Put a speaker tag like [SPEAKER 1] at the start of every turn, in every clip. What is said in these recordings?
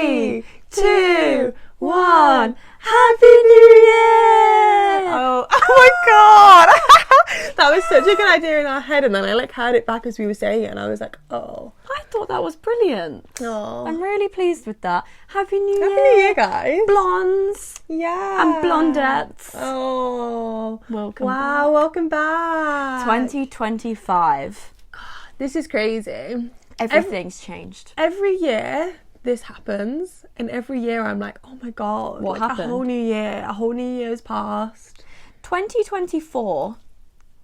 [SPEAKER 1] 3, 2, 1. Happy New Year!
[SPEAKER 2] Oh my god! That was such a good idea in our head, and then I heard it back as we were saying it, and I was like, oh.
[SPEAKER 1] I thought that was brilliant.
[SPEAKER 2] Oh.
[SPEAKER 1] I'm really pleased with that. Happy New Year!
[SPEAKER 2] Happy New Year, guys.
[SPEAKER 1] Blondes.
[SPEAKER 2] Yeah.
[SPEAKER 1] And blondettes.
[SPEAKER 2] Oh.
[SPEAKER 1] Welcome
[SPEAKER 2] Wow,
[SPEAKER 1] back.
[SPEAKER 2] welcome back.
[SPEAKER 1] 2025.
[SPEAKER 2] This is crazy.
[SPEAKER 1] Everything's changed.
[SPEAKER 2] Every year this happens, and every year I'm like, oh my god.
[SPEAKER 1] What happened?
[SPEAKER 2] A whole new year's passed.
[SPEAKER 1] 2024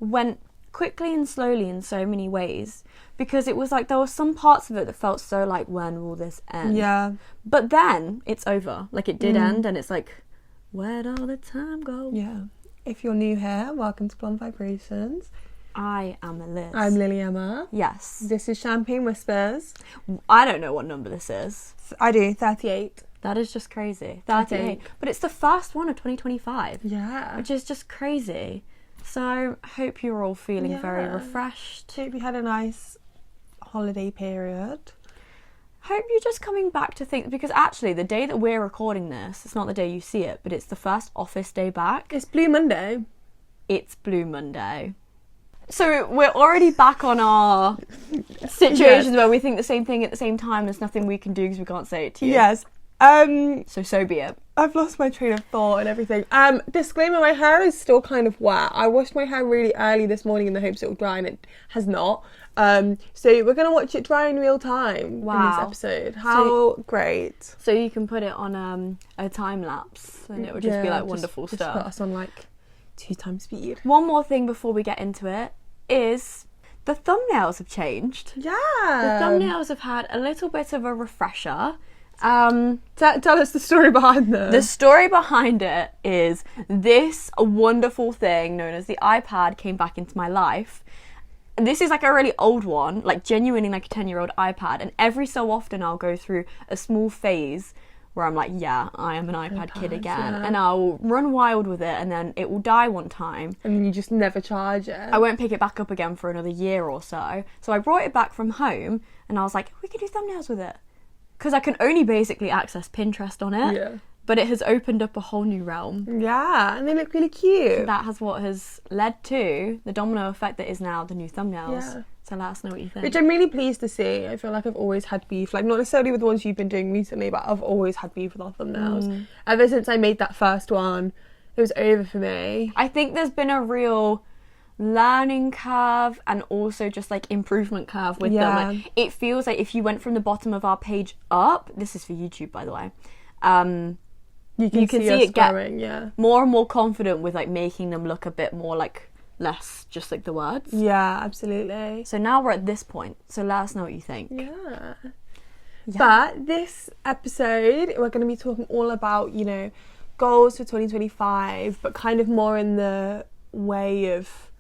[SPEAKER 1] went quickly and slowly in so many ways, because it was like there were some parts of it that felt so like, when will this end?
[SPEAKER 2] Yeah.
[SPEAKER 1] But then it's over. Like, it did end, and it's like, where'd all the time go?
[SPEAKER 2] Yeah. If you're new here, welcome to Blonde Vibrations.
[SPEAKER 1] I am Liz.
[SPEAKER 2] I'm Lily Emma.
[SPEAKER 1] Yes.
[SPEAKER 2] This is Champagne Whispers.
[SPEAKER 1] I don't know what number this is.
[SPEAKER 2] I do, 38.
[SPEAKER 1] That is just crazy. 38. But it's the first one of 2025.
[SPEAKER 2] Yeah.
[SPEAKER 1] Which is just crazy. So I hope you're all feeling very refreshed.
[SPEAKER 2] Hope you had a nice holiday period.
[SPEAKER 1] Hope you're just coming back to things, because actually the day that we're recording this, it's not the day you see it, but it's the first office day back.
[SPEAKER 2] It's Blue Monday.
[SPEAKER 1] It's Blue Monday. So we're already back on our situations where we think the same thing at the same time. There's nothing we can do because we can't say it to you.
[SPEAKER 2] Yes.
[SPEAKER 1] So be it.
[SPEAKER 2] I've lost my train of thought and everything. Disclaimer, my hair is still kind of wet. I washed my hair really early this morning in the hopes it will dry, and it has not. So we're going to watch it dry in real time in this episode. How great.
[SPEAKER 1] So you can put it on a time lapse, and it would just be like wonderful stuff.
[SPEAKER 2] Just put us on like 2 times speed.
[SPEAKER 1] One more thing before we get into it is the thumbnails have changed.
[SPEAKER 2] Yeah.
[SPEAKER 1] The thumbnails have had a little bit of a refresher.
[SPEAKER 2] Tell us the story behind them.
[SPEAKER 1] The story behind it is this wonderful thing known as the iPad came back into my life. This is like a really old one, like genuinely like a 10-year-old iPad, and every so often I'll go through a small phase where I'm like, yeah, I am an iPad kid again, and I'll run wild with it, and then it will die one time.
[SPEAKER 2] And then you just never charge it.
[SPEAKER 1] I won't pick it back up again for another year or so. So I brought it back from home, and I was like, we could do thumbnails with it. Because I can only basically access Pinterest on it.
[SPEAKER 2] Yeah.
[SPEAKER 1] But it has opened up a whole new realm.
[SPEAKER 2] Yeah, and they look really cute.
[SPEAKER 1] That has what has led to the domino effect that is now the new thumbnails.
[SPEAKER 2] Yeah.
[SPEAKER 1] So let us know what you think.
[SPEAKER 2] Which I'm really pleased to see. I feel like I've always had beef, like not necessarily with the ones you've been doing recently, but I've always had beef with our thumbnails. Ever since I made that first one, it was over for me.
[SPEAKER 1] I think there's been a real learning curve and also just like improvement curve with them. Like, it feels like if you went from the bottom of our page up, this is for YouTube by the way, you can see it
[SPEAKER 2] growing,
[SPEAKER 1] get more and more confident with like making them look a bit more like less just like the words.
[SPEAKER 2] Yeah, absolutely.
[SPEAKER 1] So now we're at this point, so let us know what you think.
[SPEAKER 2] Yeah. But this episode we're going to be talking all about, you know, goals for 2025, but kind of more in the way of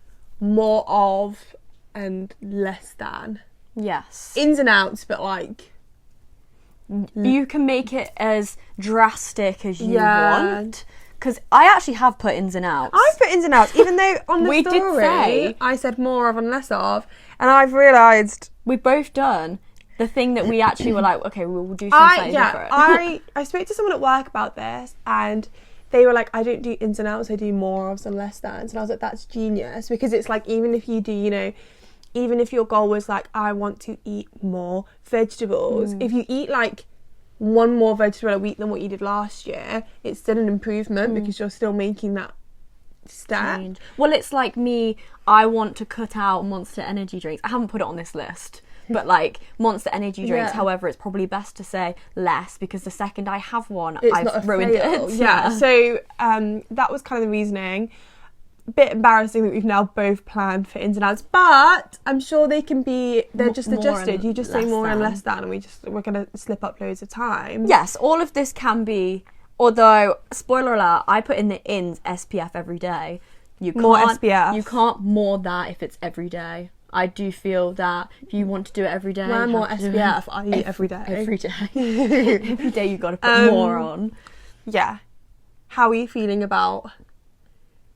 [SPEAKER 2] more of and less than.
[SPEAKER 1] Yes.
[SPEAKER 2] Ins and outs, but like
[SPEAKER 1] you can make it as drastic as you want. Because I actually have put ins and outs.
[SPEAKER 2] I've put ins and outs, even though on the
[SPEAKER 1] we
[SPEAKER 2] story
[SPEAKER 1] did say
[SPEAKER 2] I said more of and less of, and I've realised
[SPEAKER 1] we've both done the thing that we actually were like, okay, we'll do something different.
[SPEAKER 2] I spoke to someone at work about this, and they were like, I don't do ins and outs, I do more ofs and less thans. And I was like, that's genius, because it's like, even if you do, you know, even if your goal was like, I want to eat more vegetables, if you eat like one more vegetable a week than what you did last year, it's still an improvement because you're still making that step.
[SPEAKER 1] Well, it's like me, I want to cut out Monster energy drinks. I haven't put it on this list, but like Monster energy drinks, however, it's probably best to say less, because the second I have one, I've ruined it.
[SPEAKER 2] Yeah, so that was kind of the reasoning. Bit embarrassing that we've now both planned for ins and outs, but I'm sure they're just adjusted. You just say more and less than, and we're going to slip up loads of time.
[SPEAKER 1] Yes, all of this can be, although, spoiler alert, I put in the ins SPF every day. You can't,
[SPEAKER 2] more SPF.
[SPEAKER 1] You can't more that if it's every day. I do feel that if you want to do it every day,
[SPEAKER 2] wear more SPF, i.e. every day.
[SPEAKER 1] Every day. Every day you've got to put more on.
[SPEAKER 2] Yeah. How are you feeling about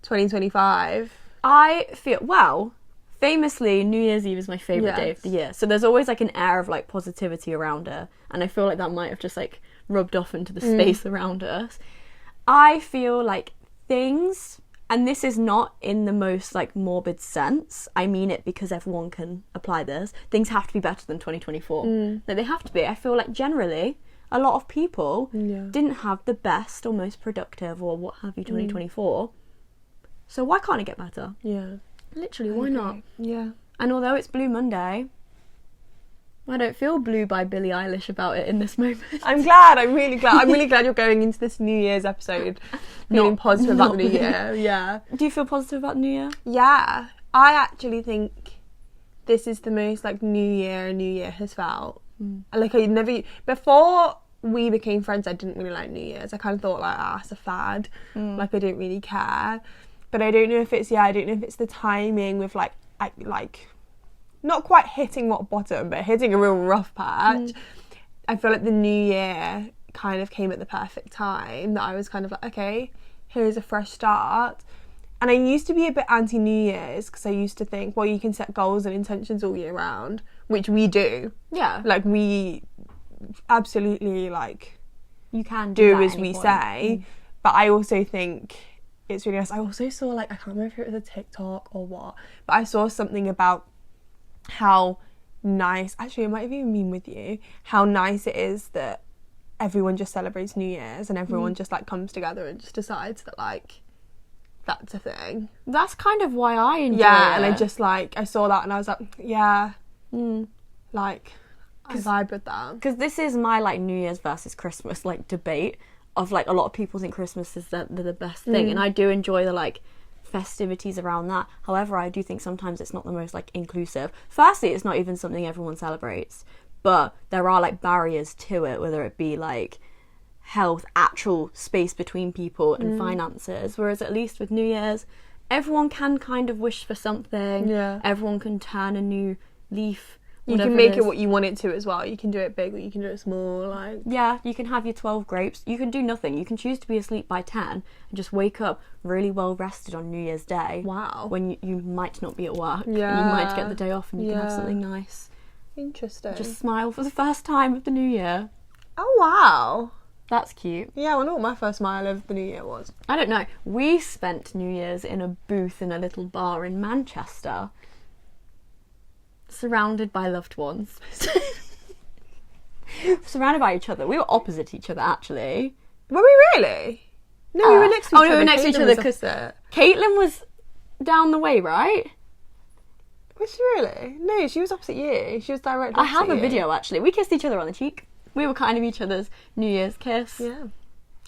[SPEAKER 2] 2025?
[SPEAKER 1] I feel, well, famously, New Year's Eve is my favourite day of the year. So there's always like an air of like positivity around it. And I feel like that might have just like rubbed off into the space around us. I feel like things, and this is not in the most like morbid sense, I mean it because everyone can apply this, things have to be better than 2024. Like, they have to be. I feel like generally a lot of people didn't have the best or most productive or what have you 2024. So why can't it get better?
[SPEAKER 2] Yeah.
[SPEAKER 1] Literally, why not?
[SPEAKER 2] Yeah.
[SPEAKER 1] And although it's Blue Monday, I don't feel blue by Billie Eilish about it in this moment.
[SPEAKER 2] I'm glad. I'm really glad. I'm really glad you're going into this New Year's episode feeling positive about the New Year. Yeah.
[SPEAKER 1] Do you feel positive about the New Year?
[SPEAKER 2] Yeah. I actually think this is the most like New Year has felt. Like, I never, before we became friends, I didn't really like New Year's. I kind of thought like, it's a fad. Like, I don't really care. But I don't know if it's the timing with like not quite hitting rock bottom, but hitting a real rough patch. I feel like the New Year kind of came at the perfect time, that I was kind of like, okay, here's a fresh start. And I used to be a bit anti-New Year's because I used to think, well, you can set goals and intentions all year round, which we do.
[SPEAKER 1] Yeah.
[SPEAKER 2] Like, we absolutely, like,
[SPEAKER 1] You can
[SPEAKER 2] do as we say. But I also think it's really nice. I also saw, like, I can't remember if it was a TikTok or what, but I saw something about how nice, actually it might have even been with you, how nice it is that everyone just celebrates New Year's and everyone just like comes together and just decides that like that's a thing.
[SPEAKER 1] That's kind of why I enjoy it.
[SPEAKER 2] And I just like, I saw that and I was like, yeah, like I vibe with that.
[SPEAKER 1] Because this is my like New Year's versus Christmas like debate of like, a lot of people think Christmas is the best thing, and I do enjoy the like festivities around that. However, I do think sometimes it's not the most like inclusive. Firstly, it's not even something everyone celebrates, but there are like barriers to it, whether it be like health, actual space between people, and finances. Whereas at least with New Year's, everyone can kind of wish for something. Everyone can turn a new leaf.
[SPEAKER 2] You can make it what you want it to as well. You can do it big or you can do it small. Like,
[SPEAKER 1] yeah, you can have your 12 grapes. You can do nothing. You can choose to be asleep by 10 and just wake up really well rested on New Year's Day.
[SPEAKER 2] Wow.
[SPEAKER 1] When you might not be at work.
[SPEAKER 2] Yeah.
[SPEAKER 1] And you might get the day off and you can have something nice.
[SPEAKER 2] Interesting.
[SPEAKER 1] Just smile for the first time of the New Year.
[SPEAKER 2] Oh, wow.
[SPEAKER 1] That's cute.
[SPEAKER 2] Yeah, I wonder what my first smile of the New Year was.
[SPEAKER 1] I don't know. We spent New Year's in a booth in a little bar in Manchester, surrounded by loved ones. Surrounded by each other. We were opposite each other, actually.
[SPEAKER 2] Were we really? No, we were next to each other.
[SPEAKER 1] We were next to each other because Caitlin was down the way, right?
[SPEAKER 2] Was she really? No, she was opposite you. She was directly opposite
[SPEAKER 1] I have a
[SPEAKER 2] you.
[SPEAKER 1] video, actually. We kissed each other on the cheek. We were kind of each other's New Year's kiss.
[SPEAKER 2] Yeah.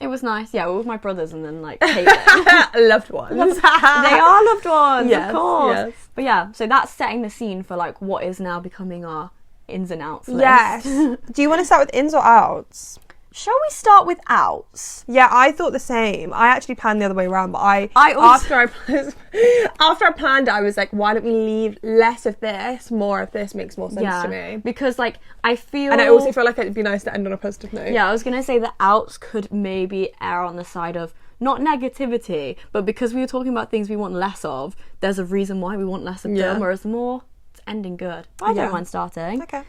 [SPEAKER 1] It was nice. Yeah, we were with my brothers and then, like, Caitlin.
[SPEAKER 2] Loved ones.
[SPEAKER 1] They are loved ones,
[SPEAKER 2] Yes,
[SPEAKER 1] of course.
[SPEAKER 2] yes.
[SPEAKER 1] But yeah, so that's setting the scene for, like, what is now becoming our ins and outs list.
[SPEAKER 2] Yes. Do you want to start with ins or outs?
[SPEAKER 1] Shall we start with outs?
[SPEAKER 2] Yeah, I thought the same. I actually planned the other way around, but after I planned it, I was like, why don't we leave less of this, more of this makes more sense to me.
[SPEAKER 1] Because, like, I feel...
[SPEAKER 2] And I also feel like it'd be nice to end on a positive note.
[SPEAKER 1] Yeah, I was going to say the outs could maybe err on the side of not negativity, but because we were talking about things we want less of, there's a reason why we want less of them, whereas the more, it's ending good. I don't mind starting.
[SPEAKER 2] Okay.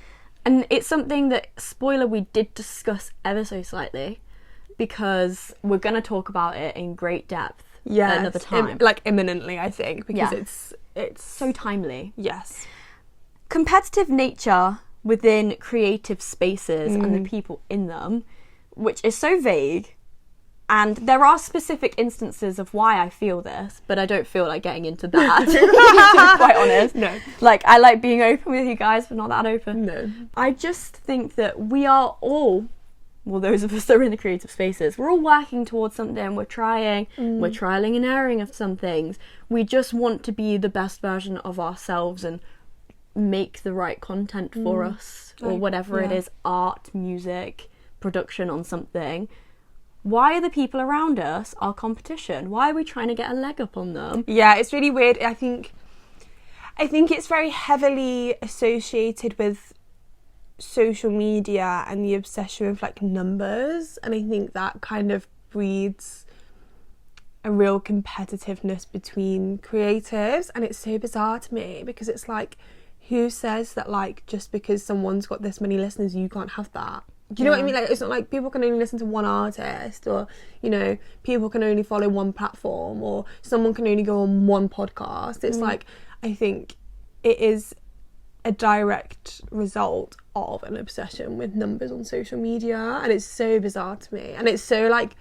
[SPEAKER 1] And it's something that, spoiler, we did discuss ever so slightly, because we're going to talk about it in great depth at another time.
[SPEAKER 2] Like, imminently, I think, because it's
[SPEAKER 1] so timely.
[SPEAKER 2] Yes.
[SPEAKER 1] Competitive nature within creative spaces and the people in them, which is so vague. And there are specific instances of why I feel this, but I don't feel like getting into that, to be quite honest.
[SPEAKER 2] No.
[SPEAKER 1] Like, I like being open with you guys, but not that open.
[SPEAKER 2] No.
[SPEAKER 1] I just think that we are all, well, those of us that are in the creative spaces, we're all working towards something. We're trying, we're trialing and erring of some things. We just want to be the best version of ourselves and make the right content for us, or whatever it is, art, music, production on something. Why are the people around us our competition? Why are we trying to get a leg up on them?
[SPEAKER 2] Yeah, it's really weird. I think it's very heavily associated with social media and the obsession with like numbers, and I think that kind of breeds a real competitiveness between creatives, and it's so bizarre to me because it's like, who says that like just because someone's got this many listeners you can't have that? Do you know what I mean? Like, it's not like people can only listen to one artist, or, you know, people can only follow one platform, or someone can only go on one podcast. It's like, I think it is a direct result of an obsession with numbers on social media, and it's so bizarre to me, and it's so like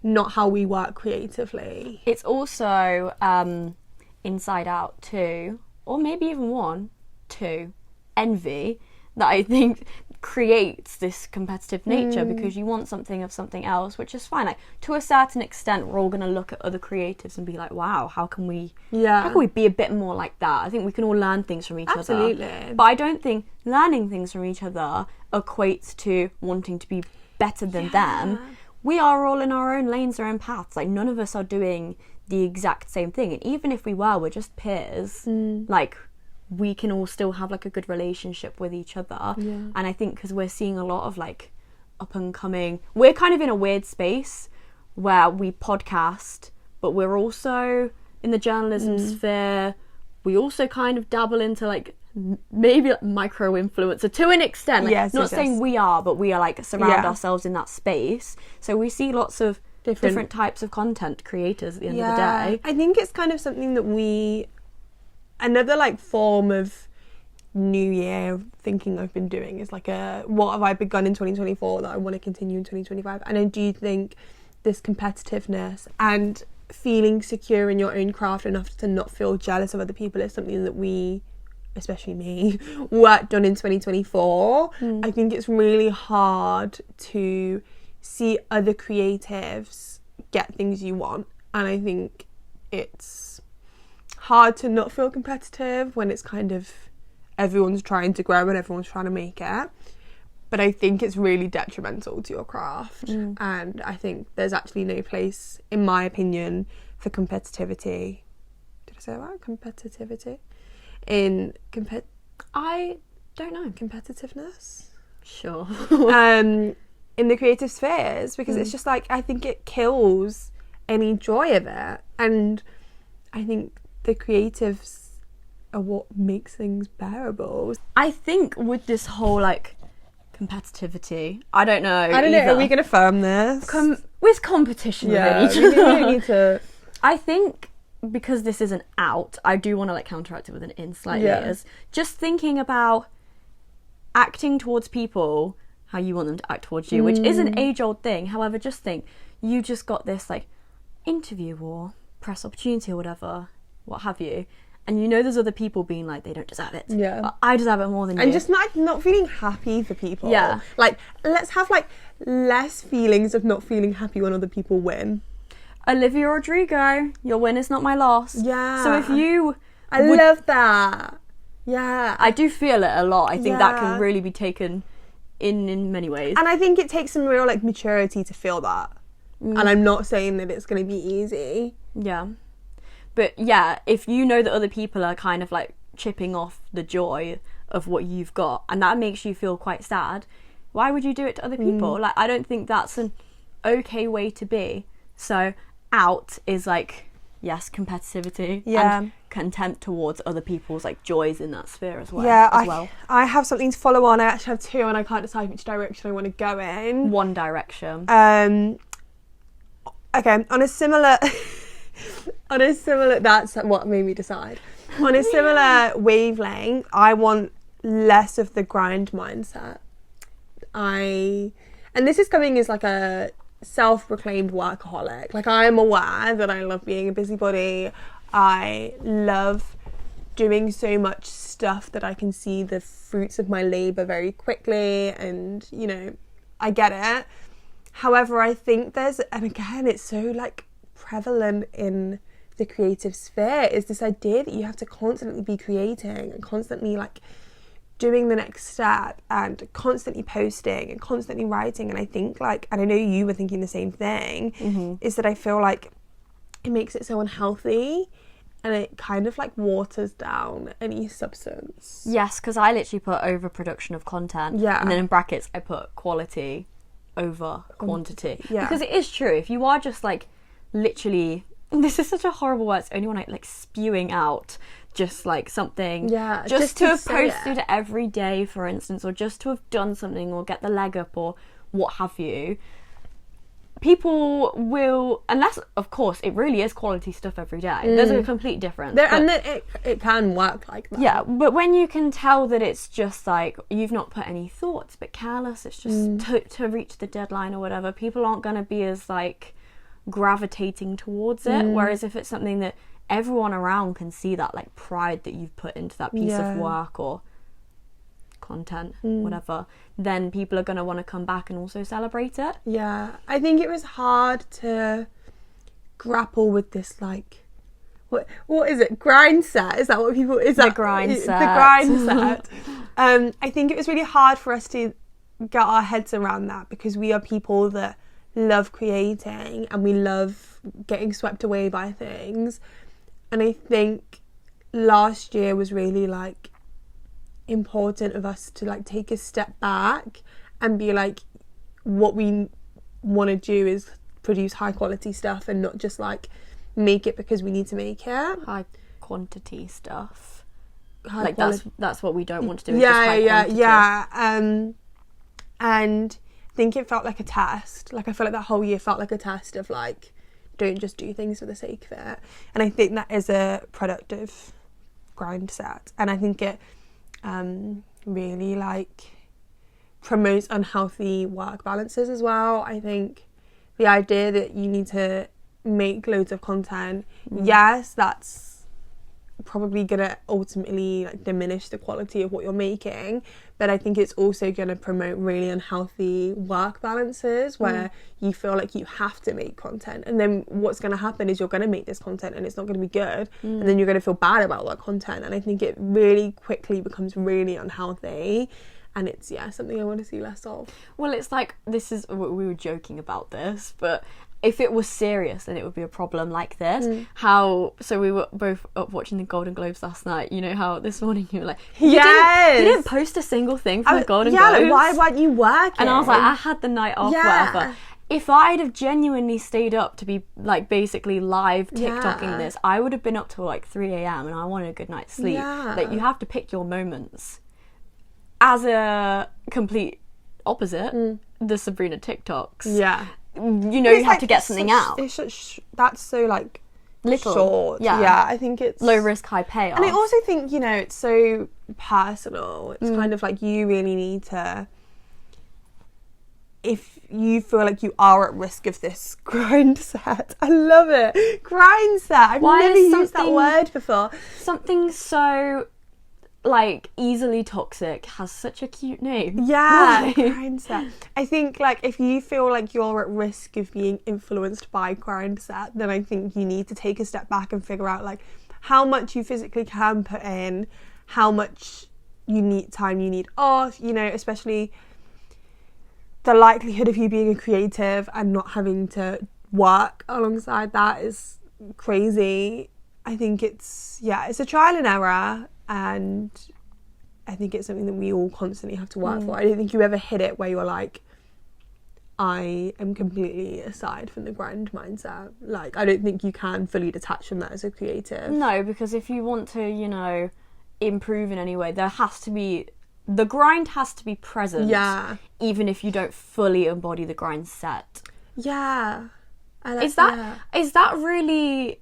[SPEAKER 2] not how we work creatively.
[SPEAKER 1] It's also inside out too, or maybe even one, two, envy, that I think creates this competitive nature, because you want something of something else, which is fine. Like, to a certain extent, we're all going to look at other creatives and be like, wow, how can we be a bit more like that? I think we can all learn things from each other. But I don't think learning things from each other equates to wanting to be better than them. We are all in our own lanes, our own paths. Like, none of us are doing the exact same thing. And even if we were, we're just peers. Like, we can all still have like a good relationship with each other. And I think because we're seeing a lot of like up and coming, we're kind of in a weird space where we podcast, but we're also in the journalism sphere. We also kind of dabble into like maybe like micro influencer to an extent. Like, not saying we are, but we are like surround ourselves in that space. So we see lots of different types of content creators at the end of the day.
[SPEAKER 2] I think it's kind of something that another like form of New Year thinking I've been doing is like what have I begun in 2024 that I want to continue in 2025. And I do think this competitiveness and feeling secure in your own craft enough to not feel jealous of other people is something that we, especially me, worked on in 2024. I think it's really hard to see other creatives get things you want, and I think it's hard to not feel competitive when it's kind of everyone's trying to grow and everyone's trying to make it. But I think it's really detrimental to your craft, and I think there's actually no place, in my opinion, for competitivity. Did I say that right? Competitivity? I don't know. Competitiveness?
[SPEAKER 1] Sure.
[SPEAKER 2] In the creative spheres, because it's just like, I think it kills any joy of it. And I think the creatives are what makes things bearable.
[SPEAKER 1] I think with this whole like competitivity, I don't know.
[SPEAKER 2] Are we going to firm this?
[SPEAKER 1] With competition with each
[SPEAKER 2] other.
[SPEAKER 1] We
[SPEAKER 2] don't need to.
[SPEAKER 1] I think because this is an out, I do want to like counteract it with an in slightly. As just thinking about acting towards people how you want them to act towards you, which is an age-old thing. However, just think, you just got this like interview or press opportunity or whatever, what have you, and you know there's other people being like, they don't deserve it. But I deserve it more than you.
[SPEAKER 2] And just not feeling happy for people.
[SPEAKER 1] Yeah.
[SPEAKER 2] Like, let's have like less feelings of not feeling happy when other people win.
[SPEAKER 1] Olivia Rodrigo, your win is not my loss.
[SPEAKER 2] Yeah.
[SPEAKER 1] So if you...
[SPEAKER 2] I love that. Yeah.
[SPEAKER 1] I do feel it a lot. I think that can really be taken in many ways.
[SPEAKER 2] And I think it takes some real like maturity to feel that. And I'm not saying that it's going to be easy.
[SPEAKER 1] Yeah. But yeah, if you know that other people are kind of like chipping off the joy of what you've got, and that makes you feel quite sad, why would you do it to other people? Like, I don't think that's an okay way to be. So out is like, yes, competitivity and contempt towards other people's like joys in that sphere as well.
[SPEAKER 2] I have something to follow on. I actually have two, and I can't decide which direction I want to go in.
[SPEAKER 1] One direction.
[SPEAKER 2] Okay, on a similar that's what made me decide. On a similar wavelength, I want less of the grind mindset. And this is coming as like a self-proclaimed workaholic. Like, I am aware that I love being a busybody. I love doing so much stuff that I can see the fruits of my labour very quickly, and, you know, I get it. However, I think and again, it's so like prevalent in the creative sphere, is this idea that you have to constantly be creating and constantly like doing the next step and constantly posting and constantly writing. And I think like, and I know you were thinking the same thing, is that I feel like it makes it so unhealthy, and it kind of like waters down any substance.
[SPEAKER 1] Yes, because I literally put overproduction of content, and then in brackets I put quality over quantity. Because it is true, if you are just like literally this is such a horrible word. It's only when I like spewing out just like something.
[SPEAKER 2] Yeah,
[SPEAKER 1] just to have
[SPEAKER 2] say
[SPEAKER 1] posted it every day, for instance, or just to have done something or get the leg up or what have you. People will, unless of course it really is quality stuff every day. There's a complete difference.
[SPEAKER 2] And that it can work like that.
[SPEAKER 1] Yeah, but when you can tell that it's just like you've not put any thought, it's a bit careless, it's just to reach the deadline or whatever, people aren't going to be as like gravitating towards it. Whereas if it's something that everyone around can see, that like pride that you've put into that piece of work or content, whatever, then people are going to want to come back and also celebrate it.
[SPEAKER 2] Yeah, I think it was hard to grapple with this, like, what is it, grind set? Is that what people, is that
[SPEAKER 1] the grind set?
[SPEAKER 2] The grind set. I think it was really hard for us to get our heads around that, because we are people that love creating and we love getting swept away by things. And I think last year was really like important of us to like take a step back and be like, what we want to do is produce high quality stuff and not just like make it because we need to make it.
[SPEAKER 1] High quantity stuff.
[SPEAKER 2] High
[SPEAKER 1] that's what we don't want to do.
[SPEAKER 2] Yeah. And I think it felt like a test. Like I feel like that whole year felt like a test of like, don't just do things for the sake of it. And I think that is a productive grind set. And I think it really like promotes unhealthy work balances as well. I think the idea that you need to make loads of content, yes, that's probably gonna ultimately like diminish the quality of what you're making, but I think it's also gonna promote really unhealthy work balances where you feel like you have to make content, and then what's gonna happen is you're gonna make this content and it's not gonna be good, and then you're gonna feel bad about that content, and I think it really quickly becomes really unhealthy. And it's, something I want to see less of.
[SPEAKER 1] Well, it's like, we were joking about this, but if it was serious, then it would be a problem like this. So we were both up watching the Golden Globes last night. You know how this morning you were like, you didn't post a single thing for the Golden Globes.
[SPEAKER 2] Like, why weren't you working?
[SPEAKER 1] And I was like, I had the night off, whatever. If I'd have genuinely stayed up to be like basically live TikToking this, I would have been up till like 3 a.m. and I wanted a good night's sleep. Like, you have to pick your moments. As a complete opposite, the Sabrina TikToks. Yeah. You know, you have to get something out.
[SPEAKER 2] That's so like
[SPEAKER 1] little.
[SPEAKER 2] Short. Yeah, I think it's
[SPEAKER 1] low risk, high payoff.
[SPEAKER 2] And I also think, you know, it's so personal. It's kind of like you really need to, if you feel like you are at risk of this grind set. I love it. Grind set. I've never used that word before.
[SPEAKER 1] Something so like easily toxic has such a cute name.
[SPEAKER 2] Yeah, grind set. I think like if you feel like you're at risk of being influenced by grind set, then I think you need to take a step back and figure out like how much you physically can put in, how much time you need off, you know, especially the likelihood of you being a creative and not having to work alongside that is crazy. I think it's a trial and error. And I think it's something that we all constantly have to work for. I don't think you ever hit it where you're like, I am completely aside from the grind mindset. Like, I don't think you can fully detach from that as a creative.
[SPEAKER 1] No, because if you want to, you know, improve in any way, the grind has to be present. Yeah. Even if you don't fully embody the grind set.
[SPEAKER 2] Yeah.
[SPEAKER 1] Is that really...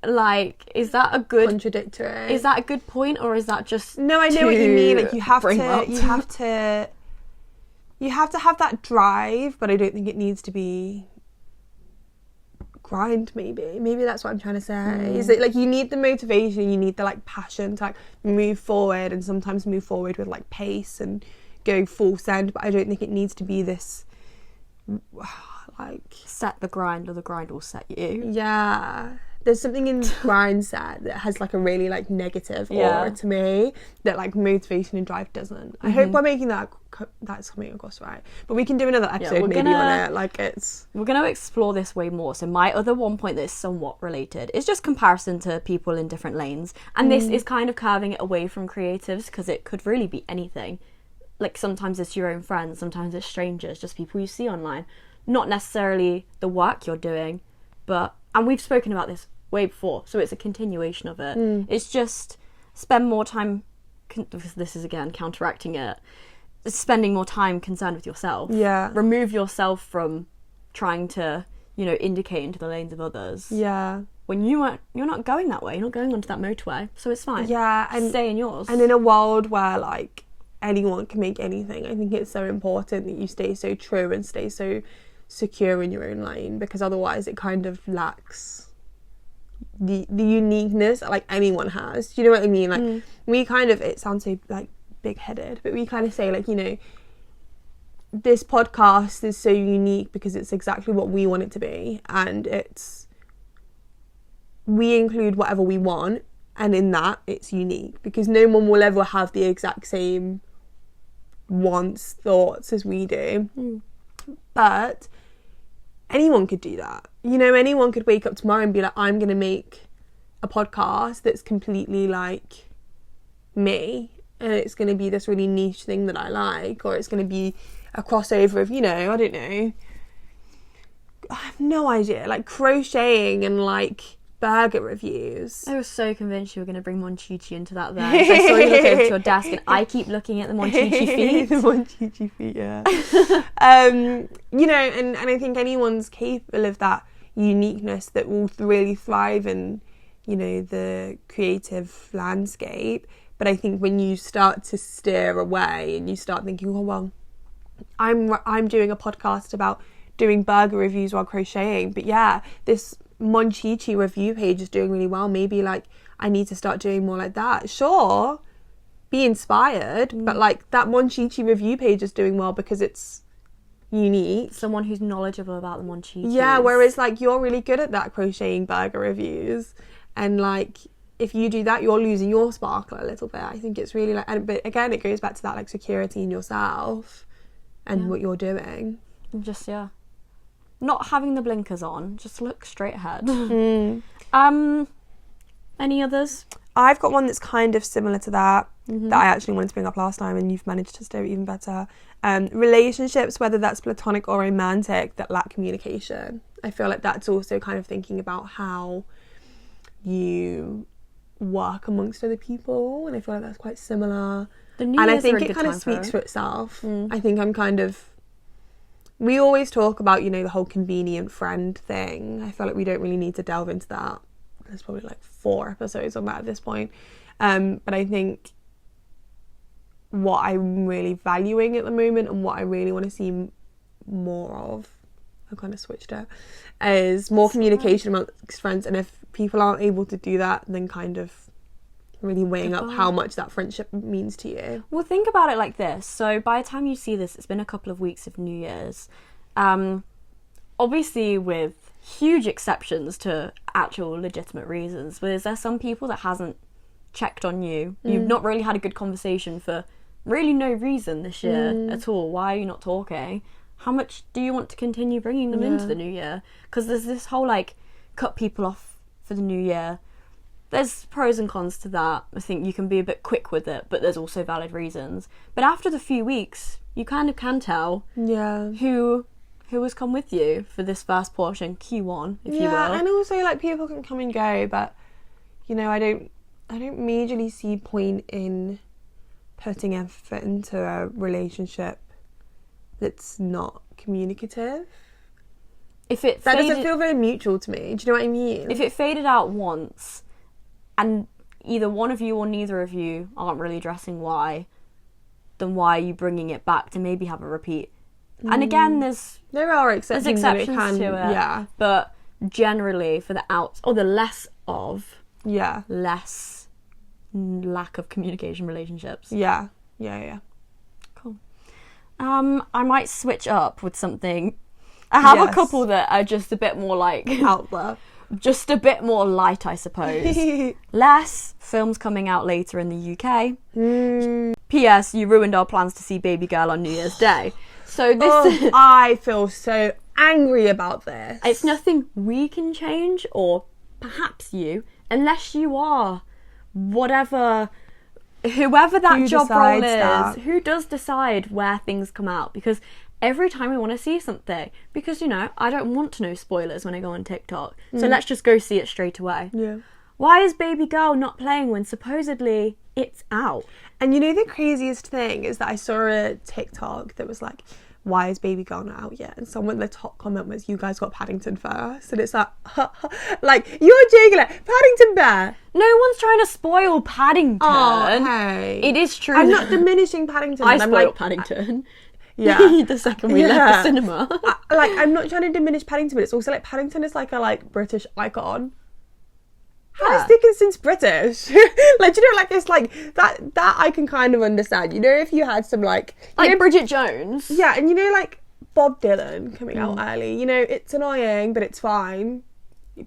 [SPEAKER 1] like, is that a good
[SPEAKER 2] contradictory?
[SPEAKER 1] Is that a good point, or is that just
[SPEAKER 2] no? I know what you mean. Like you have to have that drive, but I don't think it needs to be grind. Maybe that's what I'm trying to say. Is it like you need the motivation, you need the like passion to like move forward, and sometimes move forward with like pace and go full send. But I don't think it needs to be this like
[SPEAKER 1] set the grind, or the grind will set you.
[SPEAKER 2] Yeah. There's something in grind set that has like a really like negative aura to me that like motivation and drive doesn't. I hope we're making that's coming across right. But we can do another episode maybe on it. Like we're
[SPEAKER 1] going to explore this way more. So my other one point that is somewhat related is just comparison to people in different lanes. And this is kind of carving it away from creatives, because it could really be anything. Like sometimes it's your own friends, sometimes it's strangers, just people you see online. Not necessarily the work you're doing, but and we've spoken about this way before, so it's a continuation of it. It's just spend more time, this is again counteracting it, spending more time concerned with yourself.
[SPEAKER 2] Yeah.
[SPEAKER 1] Remove yourself from trying to, indicate into the lanes of others.
[SPEAKER 2] Yeah.
[SPEAKER 1] When you're not going that way, you're not going onto that motorway, so it's fine.
[SPEAKER 2] Yeah, and
[SPEAKER 1] stay in yours.
[SPEAKER 2] And in a world where like anyone can make anything, I think it's so important that you stay so true and stay so secure in your own lane, because otherwise it kind of lacks the uniqueness that like anyone has. Do you know what I mean? Like we kind of, it sounds so like big-headed, but we kind of say like, this podcast is so unique because it's exactly what we want it to be, and we include whatever we want, and in that it's unique because no one will ever have the exact same wants, thoughts as we do. But anyone could do that. Anyone could wake up tomorrow and be like, I'm gonna make a podcast that's completely like me, and it's gonna be this really niche thing that I like, or it's gonna be a crossover of, I don't know, I have no idea, like crocheting and like burger reviews.
[SPEAKER 1] I was so convinced you were going to bring Monchichi into that there. I saw you look over to your desk and I keep looking at the Monchichi feet.
[SPEAKER 2] The Monchichi feet, yeah. And I think anyone's capable of that uniqueness that will really thrive in, the creative landscape. But I think when you start to steer away and you start thinking, oh, well, I'm doing a podcast about doing burger reviews while crocheting, but yeah, this Monchichi review page is doing really well. Maybe like I need to start doing more like that. Sure, be inspired, but like that Monchichi review page is doing well because it's unique.
[SPEAKER 1] Someone who's knowledgeable about the Monchichi.
[SPEAKER 2] Yeah, whereas like you're really good at that crocheting burger reviews, and like if you do that, you're losing your sparkle a little bit. I think it's really like, but again, it goes back to that like security in yourself and what you're doing.
[SPEAKER 1] Just not having the blinkers on, just look straight ahead. Any others?
[SPEAKER 2] I've got one that's kind of similar to that I actually wanted to bring up last time, and you've managed to steer it even better. Relationships, whether that's platonic or romantic, that lack communication. I feel like that's also kind of thinking about how you work amongst other people, and I feel like that's quite similar.
[SPEAKER 1] And
[SPEAKER 2] I think it kind of speaks for itself. I think we always talk about, the whole convenient friend thing. I feel like we don't really need to delve into that. There's probably like 4 episodes on that at this point. But I think what I'm really valuing at the moment and what I really want to see more of, I kind of switched it, is more communication amongst friends. And if people aren't able to do that, then kind of really weighing up how much that friendship means to you.
[SPEAKER 1] Well, think about it like this. So by the time you see this, it's been a couple of weeks of New Year's. Obviously with huge exceptions to actual legitimate reasons, but is there some people that hasn't checked on you? You've not really had a good conversation for really no reason this year at all. Why are you not talking? How much do you want to continue bringing them into the new year? Because there's this whole like cut people off for the new year. There's pros and cons to that. I think you can be a bit quick with it, but there's also valid reasons. But after the few weeks, you kind of can tell who has come with you for this first portion, Q1, if you will.
[SPEAKER 2] Yeah, and also like people can come and go, but I don't majorly see point in putting effort into a relationship that's not communicative. That doesn't feel very mutual to me. Do you know what I mean?
[SPEAKER 1] If it faded out once, and either one of you or neither of you aren't really addressing why, then why are you bringing it back to maybe have a repeat? And again,
[SPEAKER 2] there are exceptions
[SPEAKER 1] to it.
[SPEAKER 2] Yeah.
[SPEAKER 1] But generally, for the outs or the less lack of communication relationships.
[SPEAKER 2] Yeah.
[SPEAKER 1] Cool. I might switch up with something. I have a couple that are just a bit more like
[SPEAKER 2] out there.
[SPEAKER 1] Just a bit more light, I suppose. Less films coming out later in the UK. P.S. You ruined our plans to see Baby Girl on New Year's Day. So this...
[SPEAKER 2] I feel so angry about this.
[SPEAKER 1] It's nothing we can change, or perhaps you, unless you are whoever that job role is. Who does decide where things come out? Because every time we want to see something, because, you know, I don't want to know spoilers when I go on TikTok, so let's just go see it straight away.
[SPEAKER 2] Yeah.
[SPEAKER 1] Why is Baby Girl not playing when supposedly it's out?
[SPEAKER 2] And you know the craziest thing is that I saw a TikTok that was like, why is Baby Girl not out yet? And someone, the top comment was, you guys got Paddington first. And it's like, like, you're joking, like, Paddington Bear.
[SPEAKER 1] No one's trying to spoil Paddington.
[SPEAKER 2] Oh, hey.
[SPEAKER 1] It is true.
[SPEAKER 2] I'm not diminishing Paddington.
[SPEAKER 1] I
[SPEAKER 2] I'm
[SPEAKER 1] spoiled
[SPEAKER 2] like,
[SPEAKER 1] Paddington.
[SPEAKER 2] Yeah.
[SPEAKER 1] The second we left the cinema.
[SPEAKER 2] I'm not trying to diminish Paddington, but it's also like Paddington is like a like British icon. How is Dickinson's British? Like, you know, like it's like that I can kind of understand. You know, if you had some like
[SPEAKER 1] Like
[SPEAKER 2] know,
[SPEAKER 1] Bridget Jones.
[SPEAKER 2] Yeah, and you know, like Bob Dylan coming out early. You know, it's annoying, but it's fine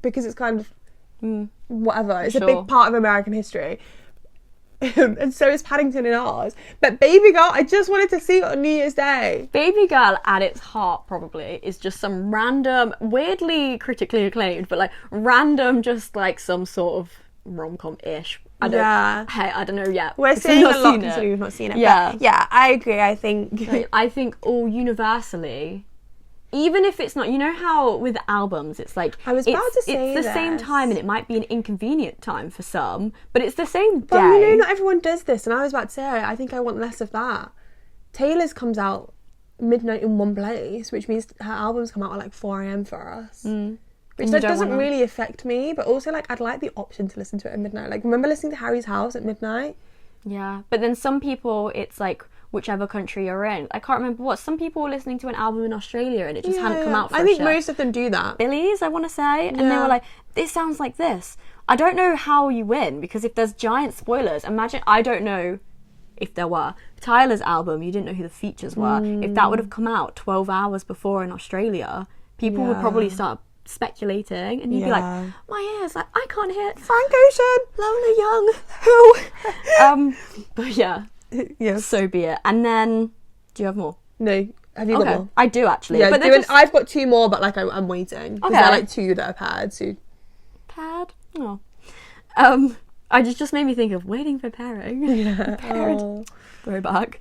[SPEAKER 2] because it's kind of whatever. It's a big part of American history. And so is Paddington in ours. But Baby Girl, I just wanted to see it on New Year's Day.
[SPEAKER 1] Baby Girl at its heart probably is just some random, weirdly critically acclaimed, but like random, just like some sort of rom-com-ish. I don't know yet.
[SPEAKER 2] We're seeing a lot considering we've not seen it.
[SPEAKER 1] Yeah.
[SPEAKER 2] But yeah, I agree. I think
[SPEAKER 1] I think all universally, even if it's not, you know how with albums it's like
[SPEAKER 2] I was about to say
[SPEAKER 1] it's the same time, and it might be an inconvenient time for some, but it's the same day.
[SPEAKER 2] Well, you know, not everyone does this, and I was about to say I think I want less of that. Taylor's comes out midnight in one place, which means her albums come out at like 4 a.m. for us. Which that doesn't really affect me, but also like I'd like the option to listen to it at midnight. Like, remember listening to Harry's House at midnight?
[SPEAKER 1] Yeah, but then some people, it's like whichever country you're in. I can't remember what. Some people were listening to an album in Australia and it just hadn't come out for
[SPEAKER 2] I think most of them do that.
[SPEAKER 1] Billy's, I want to say. And they were like, this sounds like this. I don't know how you win, because if there's giant spoilers, imagine, I don't know if there were. Tyler's album, you didn't know who the features were. If that would have come out 12 hours before in Australia, people would probably start speculating, and you'd be like, my ears, like, I can't hear
[SPEAKER 2] Frank Ocean,
[SPEAKER 1] Lola Young, who? But
[SPEAKER 2] yeah,
[SPEAKER 1] so be it. And then, do you have more?
[SPEAKER 2] No, have you got more?
[SPEAKER 1] I do actually.
[SPEAKER 2] Yeah,
[SPEAKER 1] but
[SPEAKER 2] I've got 2 more, but like I'm waiting. Okay, they're like 2 that I've had. So
[SPEAKER 1] pad. Oh, I just made me think of waiting for pairing.
[SPEAKER 2] Yeah,
[SPEAKER 1] Paired. Throwback.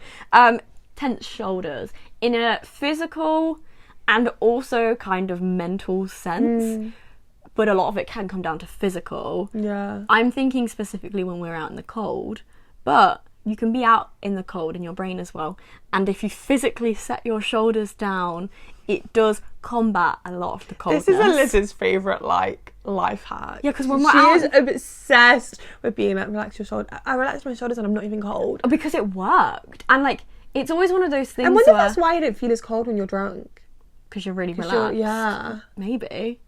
[SPEAKER 1] Tense shoulders in a physical and also kind of mental sense, but a lot of it can come down to physical.
[SPEAKER 2] Yeah.
[SPEAKER 1] I'm thinking specifically when we're out in the cold, but you can be out in the cold in your brain as well. And if you physically set your shoulders down, it does combat a lot of the coldness.
[SPEAKER 2] This is Alyssa's favourite, like, life hack.
[SPEAKER 1] Yeah, because when we're out...
[SPEAKER 2] She is obsessed with being like, relax your shoulder. I relax my shoulders and I'm not even cold.
[SPEAKER 1] Because it worked. And, like, it's always one of those things.
[SPEAKER 2] I wonder if that's why you don't feel as cold when you're drunk.
[SPEAKER 1] Because you're really relaxed.
[SPEAKER 2] Yeah.
[SPEAKER 1] Maybe.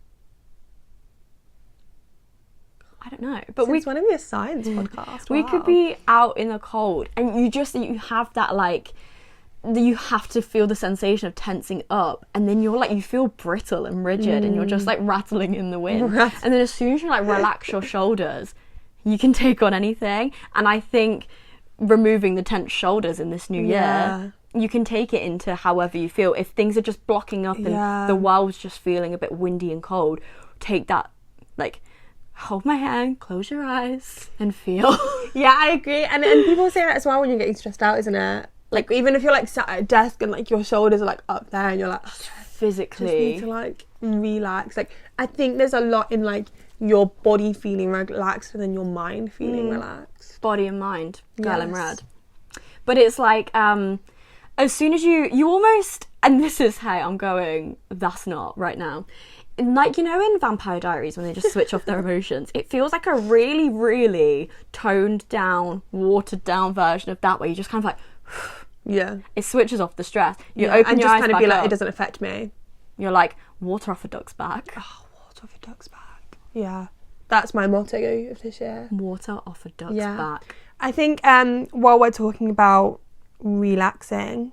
[SPEAKER 1] I don't know. But
[SPEAKER 2] we want to be a science podcast.
[SPEAKER 1] We could be out in the cold and you have that, like, you have to feel the sensation of tensing up, and then you're like, you feel brittle and rigid and you're just like rattling in the wind. And then as soon as you like relax your shoulders, you can take on anything. And I think removing the tense shoulders in this new year, you can take it into however you feel. If things are just blocking up and the world's just feeling a bit windy and cold, take that, like, hold my hand, close your eyes, and feel.
[SPEAKER 2] Yeah, I agree. And people say that as well when you're getting stressed out, isn't it? Like, even if you're like sat at a desk and like your shoulders are like up there and you're like,
[SPEAKER 1] physically
[SPEAKER 2] just need to like relax. Like, I think there's a lot in like your body feeling relaxed and then your mind feeling relaxed.
[SPEAKER 1] Body and mind, girl in red. But it's like, as soon as you almost, and this is how I'm going, that's not right now. Like, you know, in Vampire Diaries, when they just switch off their emotions, it feels like a really, really toned down, watered down version of that, where you just kind of like,
[SPEAKER 2] yeah,
[SPEAKER 1] it switches off the stress. You open
[SPEAKER 2] and
[SPEAKER 1] your
[SPEAKER 2] just
[SPEAKER 1] eyes
[SPEAKER 2] kind of
[SPEAKER 1] back
[SPEAKER 2] be like,
[SPEAKER 1] up.
[SPEAKER 2] it doesn't affect me.
[SPEAKER 1] You're like, water off a duck's back.
[SPEAKER 2] Oh, water off a duck's back. Yeah, that's my motto of this year.
[SPEAKER 1] Water off a duck's back.
[SPEAKER 2] I think while we're talking about relaxing,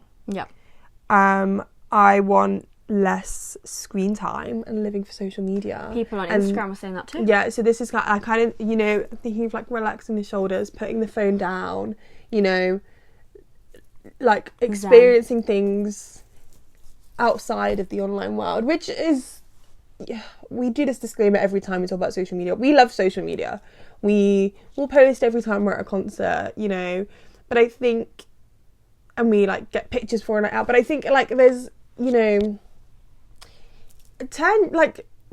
[SPEAKER 2] I want less screen time and living for social media.
[SPEAKER 1] People on Instagram are saying that too.
[SPEAKER 2] Yeah, so this is I kind of, you know, thinking of like relaxing the shoulders, putting the phone down, you know, like experiencing things outside of the online world, which is, we do this disclaimer every time we talk about social media. We love social media. We will post every time we're at a concert, you know, but I think, and we like get pictures for a night out, but I think like there's you know,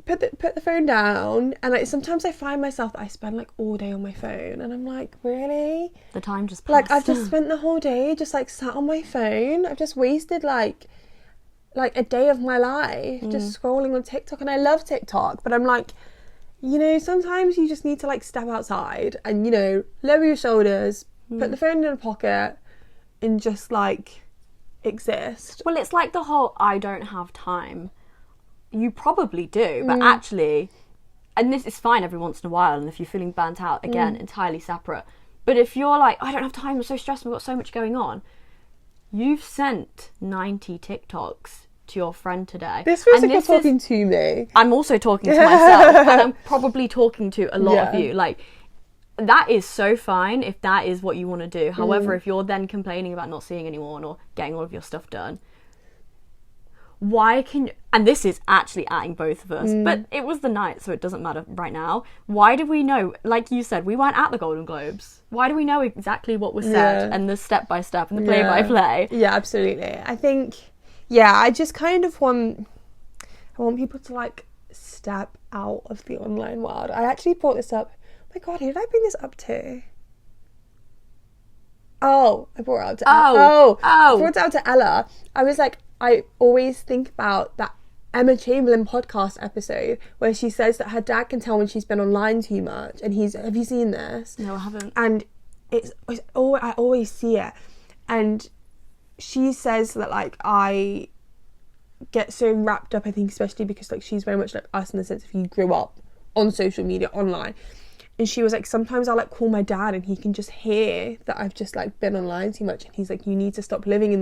[SPEAKER 2] put the phone down, and like sometimes I find myself that I spend like all day on my phone, and I'm like, really?
[SPEAKER 1] The time just passed.
[SPEAKER 2] Like I've just spent the whole day just like sat on my phone. I've just wasted like a day of my life just scrolling on TikTok, and I love TikTok, but I'm like, you know, sometimes you just need to like step outside and, you know, lower your shoulders, put the phone in a pocket, and just like exist.
[SPEAKER 1] Well, it's like the whole I don't have time. You probably do, but actually, and this is fine every once in a while, and if you're feeling burnt out, again, entirely separate. But if you're like, I don't have time, I'm so stressed, I've got so much going on, you've sent 90 TikToks to your friend today.
[SPEAKER 2] This feels like you're talking to me.
[SPEAKER 1] I'm also talking to myself, and I'm probably talking to a lot of you. Like, that is so fine if that is what you want to do. However, if you're then complaining about not seeing anyone or getting all of your stuff done, why can you, and this is actually adding both of us, but it was the night, so it doesn't matter right now. Why do we know, like you said, we weren't at the Golden Globes. Why do we know exactly what was said and the step by step and the play by play?
[SPEAKER 2] Yeah, absolutely. I think, I just kind of I want people to like step out of the online world. I actually brought this up. Oh my God, who did I bring this up to? Oh, I brought it up to I brought it up to Ella. I was like, I always think about that Emma Chamberlain podcast episode where she says that her dad can tell when she's been online too much, and have you seen this?
[SPEAKER 1] No, I haven't.
[SPEAKER 2] And I always see it, and she says that like I get so wrapped up, I think especially because like she's very much like us in the sense of you grew up on social media online. And she was like, sometimes I'll like call my dad and he can just hear that I've just like been online too much, and he's like, you need to stop living in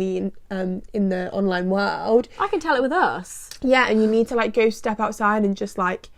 [SPEAKER 2] the online world.
[SPEAKER 1] I can tell it with us.
[SPEAKER 2] Yeah, and you need to like go step outside and just like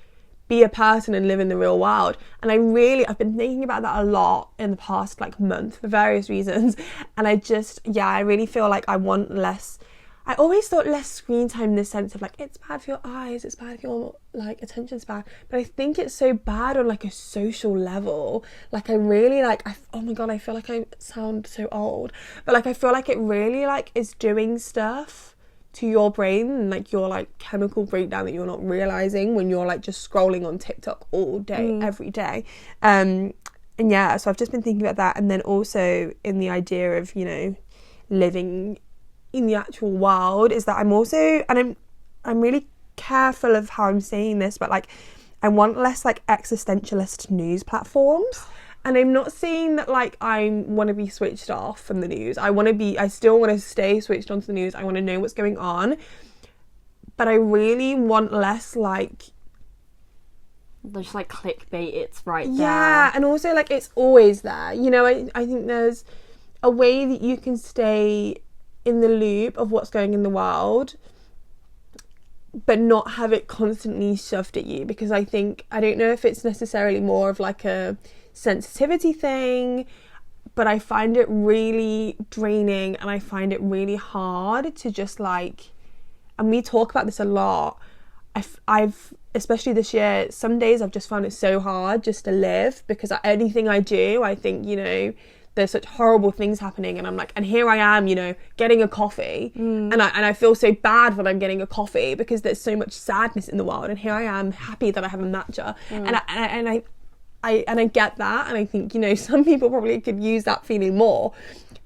[SPEAKER 2] be a person and live in the real world. And I've been thinking about that a lot in the past like month for various reasons. And I really feel like I want less. I always thought less screen time in the sense of like, it's bad for your eyes, it's bad for your like attention span, but I think it's so bad on like a social level. Like I really like, oh my God, I feel like I sound so old, but like I feel like it really like is doing stuff to your brain and like your like chemical breakdown that you're not realizing when you're like just scrolling on TikTok all day, every day. And yeah, so I've just been thinking about that, and then also in the idea of, you know, living in the actual world, is that I'm also, and I'm really careful of how I'm saying this, but like I want less like existentialist news platforms. And I'm not saying that like I want to be switched off from the news. I still want to stay switched onto the news. I want to know what's going on, but I really want less like,
[SPEAKER 1] they're just like clickbait, it's right there.
[SPEAKER 2] Yeah, and also like it's always there, you know. I think there's a way that you can stay in the loop of what's going in the world but not have it constantly shoved at you, because I don't know if it's necessarily more of like a sensitivity thing, but I find it really draining, and I find it really hard to just like, and we talk about this a lot, I've especially this year, some days I've just found it so hard just to live, because anything I do, I think, you know, there's such horrible things happening, and I'm like, and here I am, you know, getting a coffee, and I feel so bad when I'm getting a coffee because there's so much sadness in the world, and here I am happy that I have a matcha, and I get that, and I think, you know, some people probably could use that feeling more,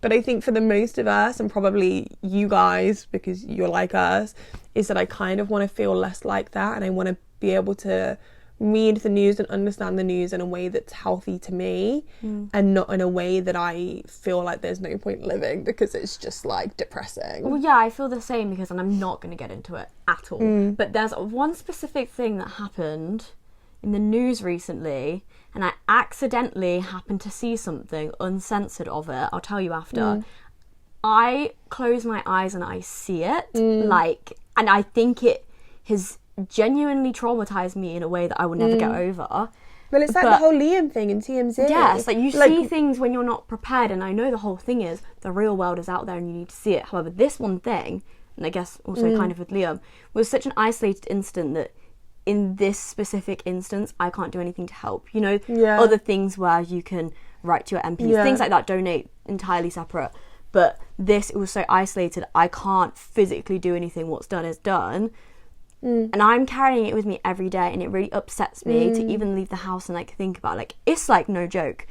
[SPEAKER 2] but I think for the most of us, and probably you guys because you're like us, is that I kind of want to feel less like that, and I want to be able to read the news and understand the news in a way that's healthy to me, and not in a way that I feel like there's no point living because it's just like depressing.
[SPEAKER 1] Well, yeah, I feel the same, because, and I'm not going to get into it at all, but there's one specific thing that happened in the news recently, and I accidentally happened to see something uncensored of it. I'll tell you after. I close my eyes and I see it, like, and I think it has genuinely traumatized me in a way that I will never get over.
[SPEAKER 2] Well, it's like the whole Liam thing in TMZ.
[SPEAKER 1] Yes, like you see things when you're not prepared, and I know the whole thing is the real world is out there and you need to see it. However, this one thing, and I guess also kind of with Liam, was such an isolated incident that in this specific instance, I can't do anything to help. You know, other things where you can write to your MPs, things like that, donate, entirely separate. but this, it was so isolated, I can't physically do anything. What's done is done. And I'm carrying it with me every day, and it really upsets me to even leave the house and like think about it. Like, it's like no joke.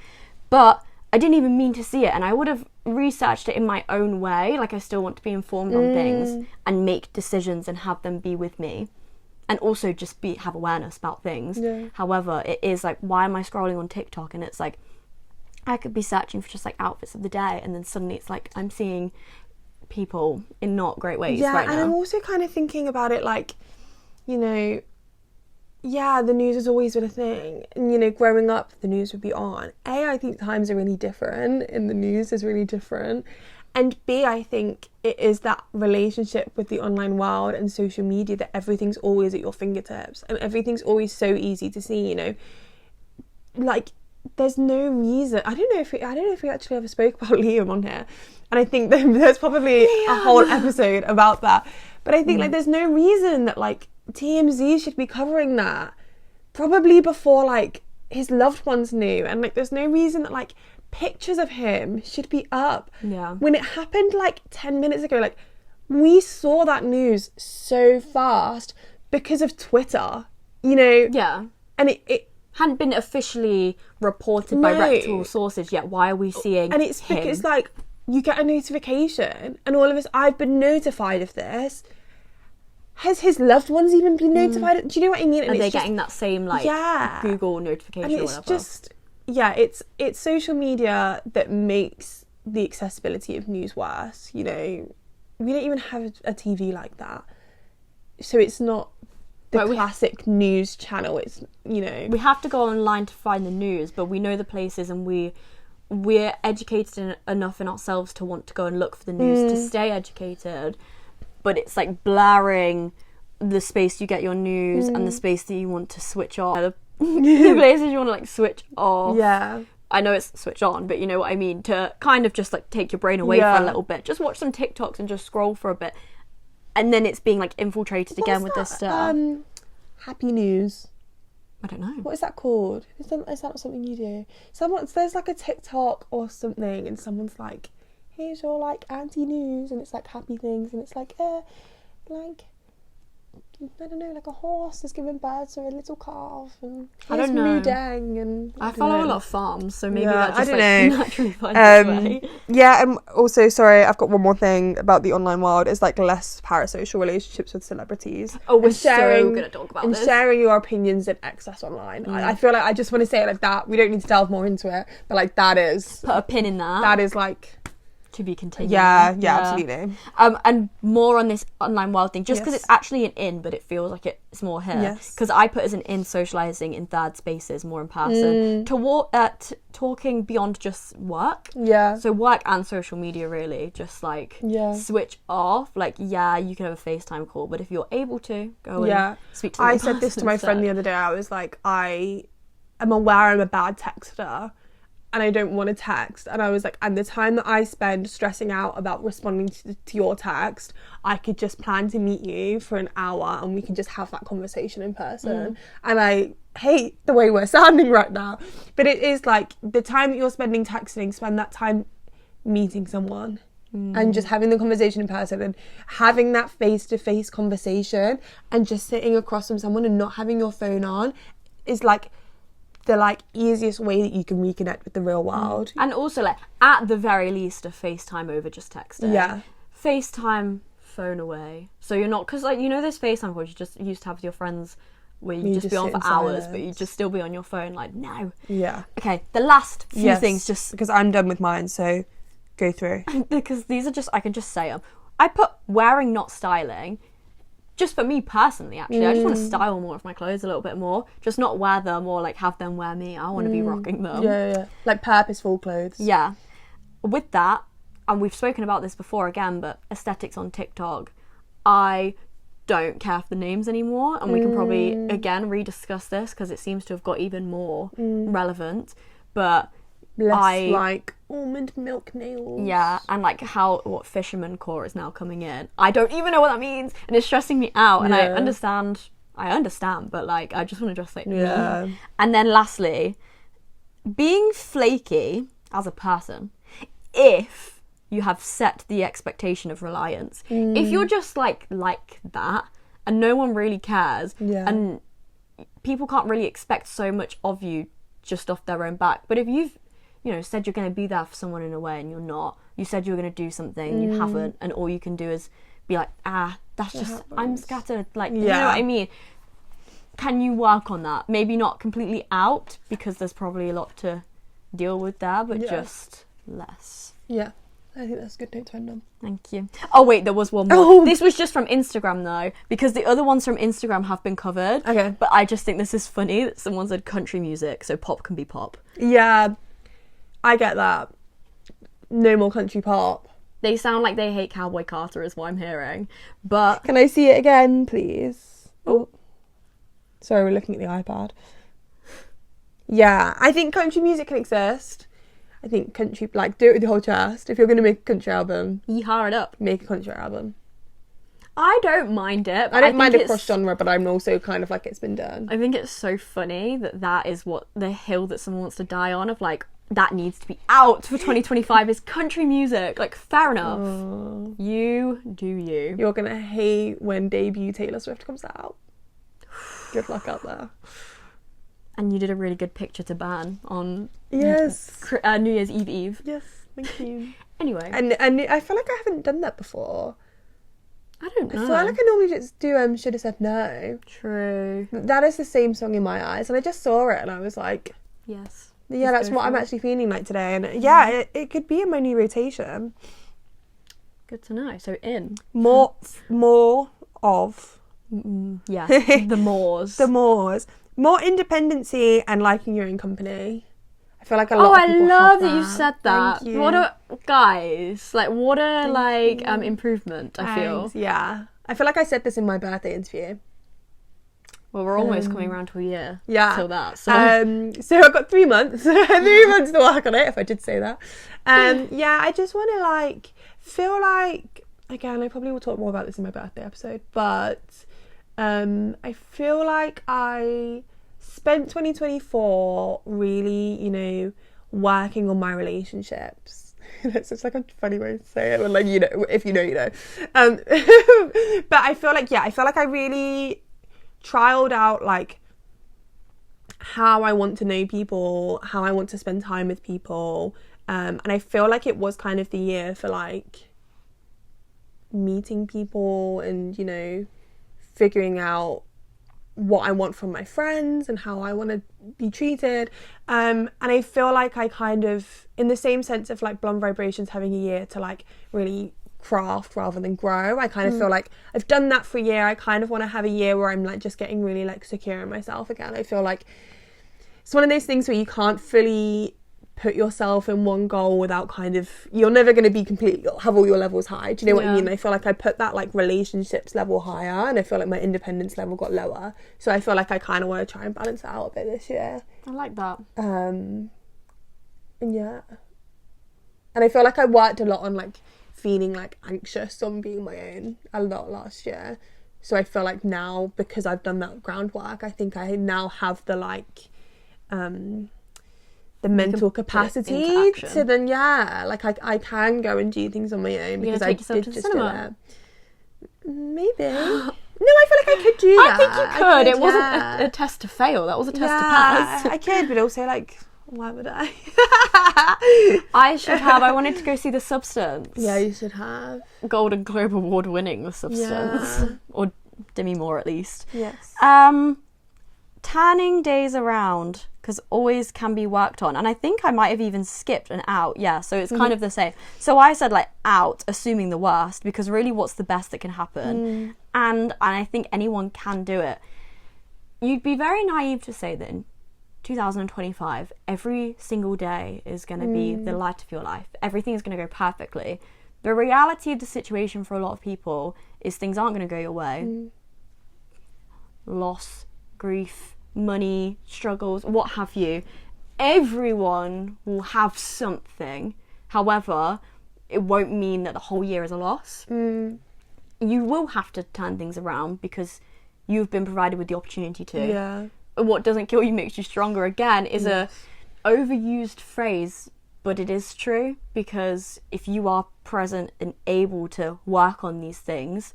[SPEAKER 1] But I didn't even mean to see it, and I would have researched it in my own way. Like, I still want to be informed on things and make decisions and have them be with me, and also just have awareness about things. However, it is like, why am I scrolling on TikTok and it's like I could be searching for just like outfits of the day, and then suddenly it's like I'm seeing people in not great ways right now.
[SPEAKER 2] And I'm also kind of thinking about it like, you know, the news has always been a thing. And, you know, growing up, the news would be on. A, I think times are really different and the news is really different. And B, I think it is that relationship with the online world and social media that everything's always at your fingertips. And everything's always so easy to see, you know. Like, there's no reason. I don't know if we actually ever spoke about Liam on here. And I think there's probably a whole episode about that. But I think, like, there's no reason that, like, TMZ should be covering that probably before like his loved ones knew, and like there's no reason that like pictures of him should be up when it happened like 10 minutes ago. Like, we saw that news so fast because of Twitter, you know, and it
[SPEAKER 1] hadn't been officially reported by reputable sources yet. Why are we seeing
[SPEAKER 2] and it's
[SPEAKER 1] him?
[SPEAKER 2] Because like you get a notification and all of us, I've been notified of this. Has his loved ones even been notified? Do you know what I mean?
[SPEAKER 1] And they're getting that same like Google notification
[SPEAKER 2] and
[SPEAKER 1] or
[SPEAKER 2] it's
[SPEAKER 1] whatever.
[SPEAKER 2] Just it's social media that makes the accessibility of news worse. You know, we don't even have a TV like that, so it's not the classic news channel. It's, you know,
[SPEAKER 1] we have to go online to find the news, but we know the places, and we're educated enough in ourselves to want to go and look for the news to stay educated. But it's like blurring the space you get your news and the space that you want to switch off. The places you want to like switch off.
[SPEAKER 2] Yeah.
[SPEAKER 1] I know it's switch on, but you know what I mean? To kind of just like take your brain away for a little bit. Just watch some TikToks and just scroll for a bit. And then it's being like infiltrated again with this stuff.
[SPEAKER 2] Happy news.
[SPEAKER 1] I don't know.
[SPEAKER 2] What is that called? Is that not something you do? There's like a TikTok or something, and someone's like, here's your like anti-news, and it's like happy things, and it's like like I don't know, like a horse is giving birth to a little calf, and
[SPEAKER 1] I don't know.
[SPEAKER 2] Mudang, and
[SPEAKER 1] I follow a lot of farms, so maybe that just naturally finds its way.
[SPEAKER 2] Yeah, and also, sorry, I've got one more thing about the online world. Is like less parasocial relationships with celebrities.
[SPEAKER 1] Oh, we're so gonna talk about this.
[SPEAKER 2] And sharing your opinions in excess online. I feel like I just want to say it like that. We don't need to delve more into it, but like that is
[SPEAKER 1] put a pin in that.
[SPEAKER 2] That is like
[SPEAKER 1] to be continued.
[SPEAKER 2] Yeah, absolutely.
[SPEAKER 1] And more on this online world thing, just because it's actually an in, but it feels like it's more here.
[SPEAKER 2] Yes.
[SPEAKER 1] Because I put as an in socialising in third spaces, more in person, talking beyond just work.
[SPEAKER 2] Yeah.
[SPEAKER 1] So work and social media, really, just like switch off. Like, you can have a FaceTime call, but if you're able to, go and speak to them.
[SPEAKER 2] I said this to my friend the other day. I was like, I am aware I'm a bad texter, and I don't want to text. And I was like, and the time that I spend stressing out about responding to your text, I could just plan to meet you for an hour and we can just have that conversation in person. And I hate the way we're sounding right now, but it is like the time that you're spending texting, spend that time meeting someone and just having the conversation in person and having that face-to-face conversation and just sitting across from someone and not having your phone on is like the like easiest way that you can reconnect with the real world.
[SPEAKER 1] And also, like, at the very least, a FaceTime over just texting.
[SPEAKER 2] Yeah.
[SPEAKER 1] FaceTime, phone away. So you're not, because like, you know, there's FaceTime calls you just used to have with your friends where you just be on for hours, but you just still be on your phone. Like, no.
[SPEAKER 2] Yeah.
[SPEAKER 1] Okay, the last few things, just
[SPEAKER 2] because I'm done with mine, so go through.
[SPEAKER 1] Because these are just, I can just say them. I put wearing, not styling. Just for me personally, actually, I just want to style more of my clothes a little bit more. Just not wear them or like have them wear me. I want to be rocking them.
[SPEAKER 2] Yeah. Like purposeful clothes.
[SPEAKER 1] Yeah. With that, and we've spoken about this before again, but aesthetics on TikTok, I don't care for the names anymore. And we can probably, again, rediscuss this because it seems to have got even more relevant. But
[SPEAKER 2] less like almond milk nails.
[SPEAKER 1] Yeah, and like what fisherman core is now coming in. I don't even know what that means, and it's stressing me out. And I understand, but like I just want to just like And then lastly, being flaky as a person, if you have set the expectation of reliance. If you're just like that and no one really cares, and people can't really expect so much of you just off their own back. But if you've, said you're going to be there for someone in a way and you're not, you said you were going to do something, you haven't, and all you can do is be like, that's just, I'm scattered. Like, you know what I mean? Can you work on that? Maybe not completely out, because there's probably a lot to deal with there, but just less.
[SPEAKER 2] Yeah. I think that's a good note to end on.
[SPEAKER 1] Thank you. Oh, wait, there was one more. This was just from Instagram, though, because the other ones from Instagram have been covered. Okay. But I just think this is funny that someone said country music, so pop can be pop.
[SPEAKER 2] Yeah, I get that. No more country pop.
[SPEAKER 1] They sound like they hate Cowboy Carter, is what I'm hearing. But
[SPEAKER 2] can I see it again, please? Oh. Sorry, we're looking at the iPad. Yeah, I think country music can exist. I think country, like, do it with your whole chest. If you're going to make a country album,
[SPEAKER 1] yeehaw it up.
[SPEAKER 2] Make a country album.
[SPEAKER 1] I don't mind it.
[SPEAKER 2] I don't mind a cross genre, but I'm also kind of like, it's been done.
[SPEAKER 1] I think it's so funny that is what the hill that someone wants to die on, of like, that needs to be out for 2025 is country music. Like, fair enough. You do you.
[SPEAKER 2] You're going to hate when debut Taylor Swift comes out. Good luck out there.
[SPEAKER 1] And you did a really good picture to ban on
[SPEAKER 2] New
[SPEAKER 1] Year's Eve.
[SPEAKER 2] Yes, thank you.
[SPEAKER 1] Anyway.
[SPEAKER 2] And I feel like I haven't done that before.
[SPEAKER 1] I don't know.
[SPEAKER 2] I feel like I normally just do Should Have Said No.
[SPEAKER 1] True.
[SPEAKER 2] That is the same song in my eyes. And I just saw it and I was like...
[SPEAKER 1] Yes.
[SPEAKER 2] Yeah, that's what I'm actually feeling like today. And yeah, it could be in my new rotation.
[SPEAKER 1] Good to know. So in.
[SPEAKER 2] More of...
[SPEAKER 1] yeah, the mores.
[SPEAKER 2] The mores. More independency and liking your own company. I feel like a lot of people
[SPEAKER 1] love
[SPEAKER 2] have
[SPEAKER 1] that you said that.
[SPEAKER 2] Thank you.
[SPEAKER 1] What a improvement, I feel.
[SPEAKER 2] Yeah. I feel like I said this in my birthday interview.
[SPEAKER 1] Well, we're almost coming around to a year.
[SPEAKER 2] Yeah.
[SPEAKER 1] Till that. So
[SPEAKER 2] I've got 3 months. 3 months to work on it, if I did say that. Yeah, I just want to feel like, again, I probably will talk more about this in my birthday episode, but I feel like I spent 2024 really, working on my relationships. That's such like a funny way to say it, but like, if you know, you know. But I feel like I really trialed out like how I want to know people, how I want to spend time with people. And I feel like it was kind of the year for like meeting people and, figuring out what I want from my friends and how I want to be treated. And I feel like I kind of, in the same sense of like Blonde Vibrations having a year to like really craft rather than grow, I kind of feel like I've done that for a year. I kind of want to have a year where I'm like just getting really like secure in myself again. I feel like it's one of those things where you can't fully put yourself in one goal without kind of, you're never going to be complete, have all your levels high. Do you know what I mean? I feel like I put that like relationships level higher, and I feel like my independence level got lower. So I feel like I kind of want to try and balance that out a bit this year.
[SPEAKER 1] I like that.
[SPEAKER 2] And yeah. And I feel like I worked a lot on like feeling like anxious on being my own a lot last year. So I feel like now, because I've done that groundwork, I think I now have the like the mental capacity to then I can go and do things on my own, because I did just do it. Maybe. No, I feel like I could do that.
[SPEAKER 1] I think you could. It wasn't a test to fail. That was a test to pass.
[SPEAKER 2] I could, but also like, why would I?
[SPEAKER 1] I wanted to go see The Substance.
[SPEAKER 2] Yeah, you should have.
[SPEAKER 1] Golden Globe Award winning The Substance. Yeah. Or Demi Moore at least.
[SPEAKER 2] Yes.
[SPEAKER 1] Turning days around, because always can be worked on. And I think I might have even skipped an out. Yeah, so it's kind of the same. So I said like out, assuming the worst, because really what's the best that can happen? And I think anyone can do it. You'd be very naive to say that in 2025, every single day is going to be the light of your life. Everything is going to go perfectly. The reality of the situation for a lot of people is things aren't going to go your way. Loss, grief, money, struggles, what have you. Everyone will have something. However, it won't mean that the whole year is a loss. You will have to turn things around because you've been provided with the opportunity to.
[SPEAKER 2] Yeah.
[SPEAKER 1] What doesn't kill you makes you stronger, again, is a overused phrase, but it is true, because if you are present and able to work on these things,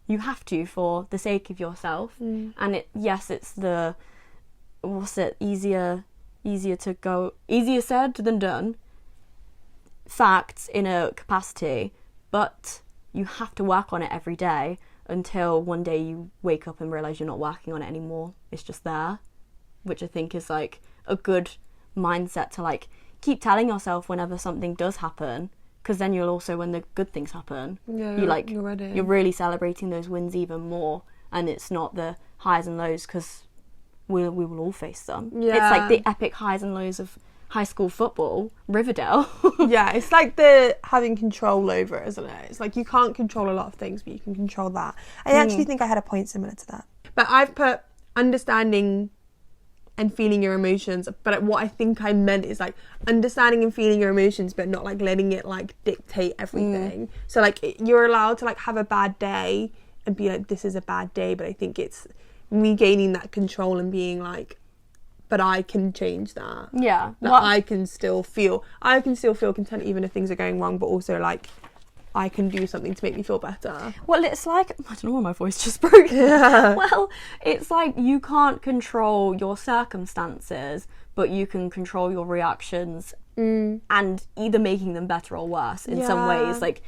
[SPEAKER 1] you have to, for the sake of yourself. And it's easier said than done, facts in a capacity, but you have to work on it every day until one day you wake up and realise you're not working on it anymore. It's just there, which I think is like a good mindset to like keep telling yourself whenever something does happen, because then you'll also, when the good things happen, you're ready. You're really celebrating those wins even more, and it's not the highs and lows, because we will all face them. It's like the epic highs and lows of high school football, Riverdale.
[SPEAKER 2] It's like the having control over it, isn't it? It's like you can't control a lot of things, but you can control that. I actually think I had a point similar to that. But I've put understanding and feeling your emotions, but what I think I meant is like understanding and feeling your emotions, but not like letting it like dictate everything. So like you're allowed to like have a bad day and be like, this is a bad day, but I think it's regaining that control and being like, but I can change that. I can still feel content even if things are going wrong, but also like I can do something to make me feel better.
[SPEAKER 1] Well, it's like, I don't know why my voice just broke. Well, it's like you can't control your circumstances, but you can control your reactions and either making them better or worse in some ways. Like,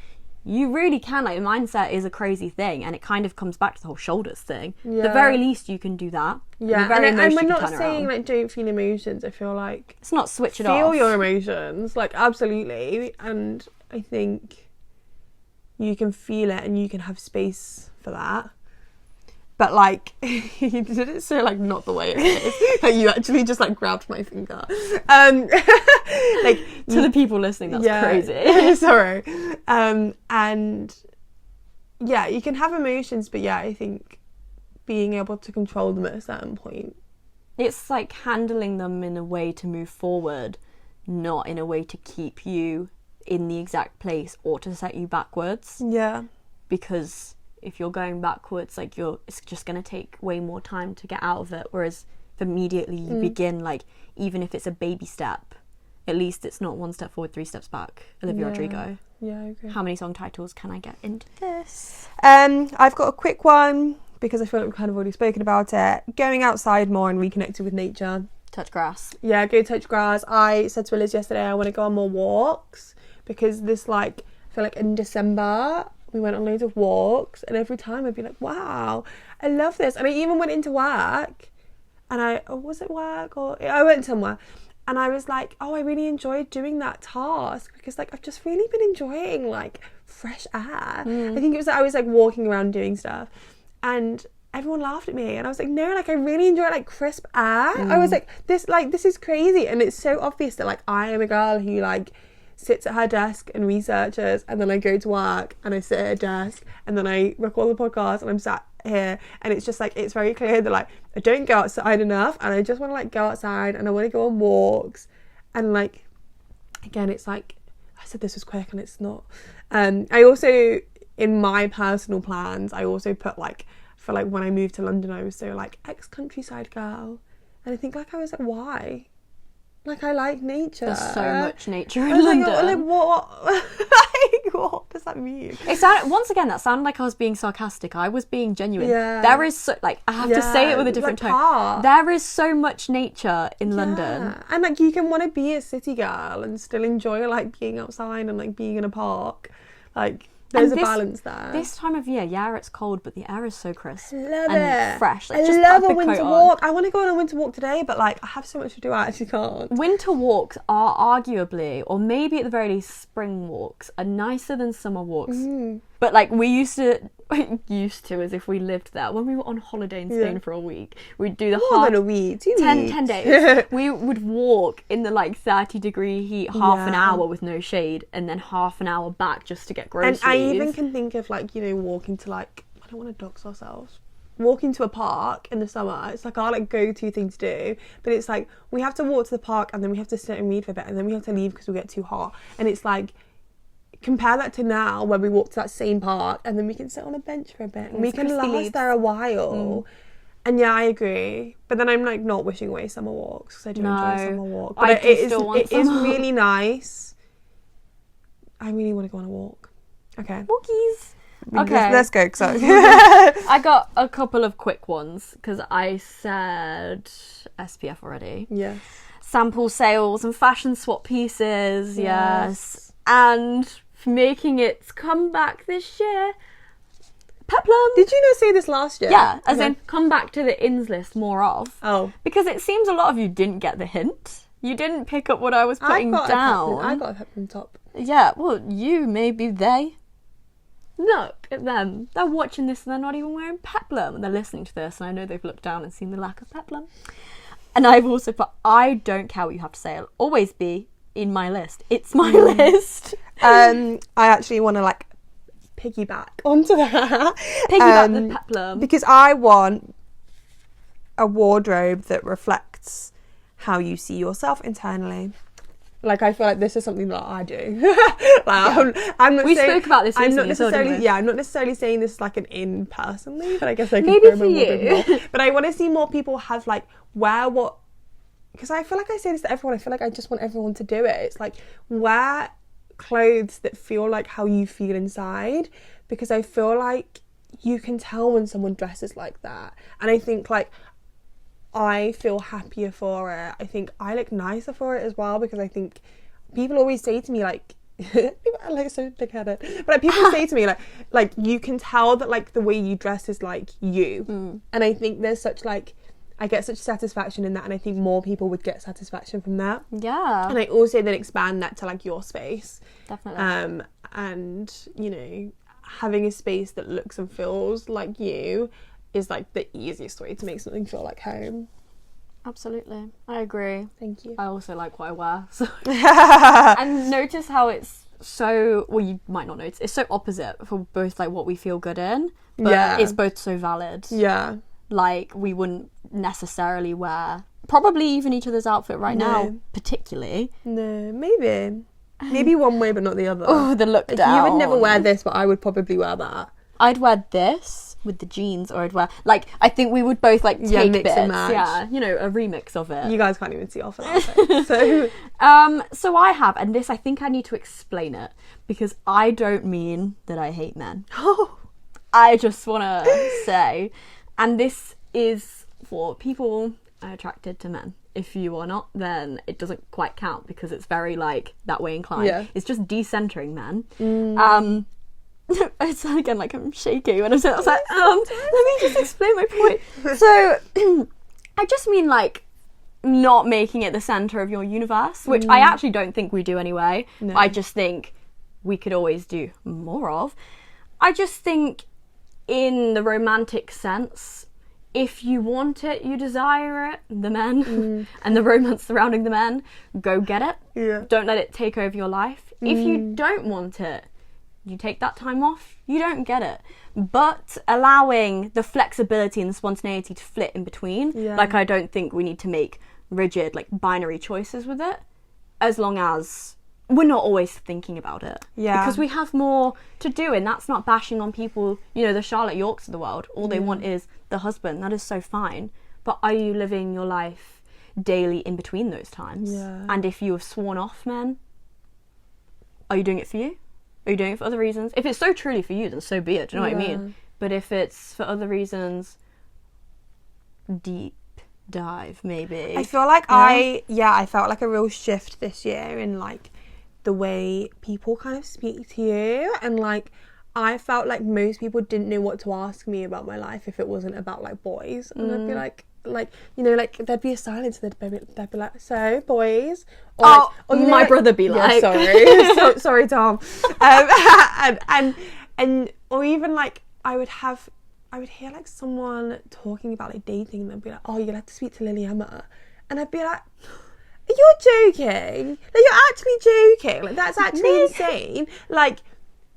[SPEAKER 1] you really can. Like, mindset is a crazy thing, and it kind of comes back to the whole shoulders thing. The very least you can do that.
[SPEAKER 2] And we're not saying like don't feel emotions. I feel like
[SPEAKER 1] it's not switch it off.
[SPEAKER 2] Feel your emotions, like absolutely, and I think you can feel it and you can have space for that. But like, you did it so like not the way it is. Like you actually just like grabbed my finger. Like
[SPEAKER 1] to the people listening, that's crazy.
[SPEAKER 2] Sorry. And yeah, you can have emotions, but I think being able to control them at a certain point.
[SPEAKER 1] It's like handling them in a way to move forward, not in a way to keep you in the exact place or to set you backwards. Because if you're going backwards, like it's just going to take way more time to get out of it, whereas if immediately you begin, like even if it's a baby step, at least it's not 1 step forward 3 steps back. Olivia Rodrigo.
[SPEAKER 2] I agree.
[SPEAKER 1] How many song titles can I get into this?
[SPEAKER 2] I've got a quick one because I feel like we've kind of already spoken about it. Going outside more and reconnecting with nature.
[SPEAKER 1] Touch grass.
[SPEAKER 2] Go touch grass. I said to Liz yesterday I want to go on more walks, because this like I feel like in December we went on loads of walks, and every time I'd be like, wow, I love this. And I even went into work, and I went somewhere and I was like, oh, I really enjoyed doing that task, because like I've just really been enjoying like fresh air. I think it was I was like walking around doing stuff, and everyone laughed at me, and I was like, no, like I really enjoy like crisp air. I was like, this is crazy. And it's so obvious that like I am a girl who like sits at her desk and researches, and then I go to work and I sit at a desk and then I record the podcast and I'm sat here, and it's just like it's very clear that like I don't go outside enough, and I just want to like go outside and I want to go on walks. And like again, it's like I said this was quick and it's not. I also, in my personal plans, I also put like, for like when I moved to London, I was so like ex-countryside girl, and I think like I was like, why? Like I like nature.
[SPEAKER 1] There's so much nature in London.
[SPEAKER 2] Like what? Like what does that mean?
[SPEAKER 1] It sounded, once again, that sounded like I was being sarcastic. I was being genuine. There is so, like, I have to say it with a different tone.
[SPEAKER 2] Park.
[SPEAKER 1] There is so much nature in London.
[SPEAKER 2] And like you can want to be a city girl and still enjoy like being outside and like being in a park. Like there's a balance there.
[SPEAKER 1] This time of year, it's cold, but the air is so crisp
[SPEAKER 2] and
[SPEAKER 1] fresh. Like,
[SPEAKER 2] I
[SPEAKER 1] just
[SPEAKER 2] love a winter walk. I want to go on a winter walk today, but like I have so much to do, I actually can't.
[SPEAKER 1] Winter walks are arguably, or maybe at the very least, spring walks are nicer than summer walks. But like we used to as if we lived there. When we were on holiday in Spain for a week, we'd do the
[SPEAKER 2] more than a week.
[SPEAKER 1] 10 days. We would walk in the like 30-degree heat half an hour with no shade, and then half an hour back just to get groceries.
[SPEAKER 2] And I even can think of like, you know, walking to like, I don't want to dox ourselves, walking to a park in the summer. It's like our like go-to thing to do, but it's like we have to walk to the park and then we have to sit and read for a bit, and then we have to leave because we get too hot. And it's like, compare that to now where we walk to that same park and then we can sit on a bench for a bit and we can last there a while. And I agree, but then I'm like not wishing away summer walks because I do enjoy summer walks, but it is really nice I really want to go on a walk. Okay.
[SPEAKER 1] Walkies. Okay.
[SPEAKER 2] Let's go. So.
[SPEAKER 1] I got a couple of quick ones because I said SPF already.
[SPEAKER 2] Yes.
[SPEAKER 1] Sample sales and fashion swap pieces. Yes. And making its comeback this year. Peplum.
[SPEAKER 2] Did you not say this last year?
[SPEAKER 1] Yeah, as in come back to the ins list more of.
[SPEAKER 2] Oh.
[SPEAKER 1] Because it seems a lot of you didn't get the hint. You didn't pick up what I was putting down.
[SPEAKER 2] I got a peplum top.
[SPEAKER 1] Yeah, well, you, maybe they. Look at them. They're watching this and they're not even wearing peplum. They're listening to this and I know they've looked down and seen the lack of peplum. And I've also put, I don't care what you have to say. It'll always be in my list. It's my list.
[SPEAKER 2] I actually want to like piggyback onto that.
[SPEAKER 1] Piggyback the peplum.
[SPEAKER 2] Because I want a wardrobe that reflects how you see yourself internally. Like, I feel like this is something that I do. I'm not
[SPEAKER 1] we
[SPEAKER 2] saying,
[SPEAKER 1] spoke about this recently.
[SPEAKER 2] I'm not necessarily saying this like an in personally, but I guess I could
[SPEAKER 1] maybe
[SPEAKER 2] promote
[SPEAKER 1] for you.
[SPEAKER 2] more. But I want to see more people have like wear what, because I feel like I say this to everyone. I feel like I just want everyone to do it. It's like wear clothes that feel like how you feel inside, because I feel like you can tell when someone dresses like that, and I think like I feel happier for it. I think I look nicer for it as well, because I think people always say to me like people are like so big-headed, but like, people say to me like you can tell that like the way you dress is like you, and I think there's such like I get such satisfaction in that, and I think more people would get satisfaction from that.
[SPEAKER 1] Yeah.
[SPEAKER 2] And I also then expand that to like your space.
[SPEAKER 1] Definitely.
[SPEAKER 2] And you know, having a space that looks and feels like you is like the easiest way to make something feel like home.
[SPEAKER 1] Absolutely. I agree.
[SPEAKER 2] Thank you.
[SPEAKER 1] I also like what I wear. So. And notice how it's so, well, you might not notice, it's so opposite for both like what we feel good in, but it's both so valid.
[SPEAKER 2] Yeah.
[SPEAKER 1] Like, we wouldn't necessarily wear probably even each other's outfit right now, particularly.
[SPEAKER 2] No, maybe one way but not the other.
[SPEAKER 1] Oh, the look down.
[SPEAKER 2] You would never wear this, but I would probably wear that.
[SPEAKER 1] I'd wear this with the jeans, or I'd wear like, I think we would both like take
[SPEAKER 2] mix
[SPEAKER 1] bits,
[SPEAKER 2] and match.
[SPEAKER 1] yeah, you know, a remix of it.
[SPEAKER 2] You guys can't even see off of that. So
[SPEAKER 1] so I have, and this I think I need to explain it, because I don't mean that I hate men. I just want to say, and this is for people attracted to men. If you are not, then it doesn't quite count, because it's very like that way inclined. Yeah. It's just decentering men. It's again like I'm shaking when I'm saying. I was like, let me just explain my point. So I just mean like not making it the center of your universe, which I actually don't think we do anyway. No. I just think we could always do more of. I just think in the romantic sense, if you want it, you desire it, the men, and the romance surrounding the men, go get it.
[SPEAKER 2] Yeah.
[SPEAKER 1] Don't let it take over your life. If you don't want it, you take that time off, you don't get it. But allowing the flexibility and the spontaneity to flit in between, like, I don't think we need to make rigid, like, binary choices with it, as long as we're not always thinking about it. Yeah. Because we have more to do, and that's not bashing on people, you know, the Charlotte Yorks of the world. All they want is the husband. That is so fine. But are you living your life daily in between those times? Yeah. And if you have sworn off men, are you doing it for you? Are you doing it for other reasons? If it's so truly for you, then so be it. Do you know what I mean? But if it's for other reasons, deep dive, maybe.
[SPEAKER 2] I feel like I felt like a real shift this year in like the way people kind of speak to you, and like I felt like most people didn't know what to ask me about my life if it wasn't about like boys, and I'd be like you know, like there'd be a silence, they'd be like, so boys, or you know,
[SPEAKER 1] my
[SPEAKER 2] like,
[SPEAKER 1] brother be like,
[SPEAKER 2] sorry, sorry Tom, and or even like I would hear like someone talking about like dating, and they'd be like, oh, you'll have to speak to Lily Emma, and I'd be like, you're joking, like you're actually joking, like that's actually insane, like,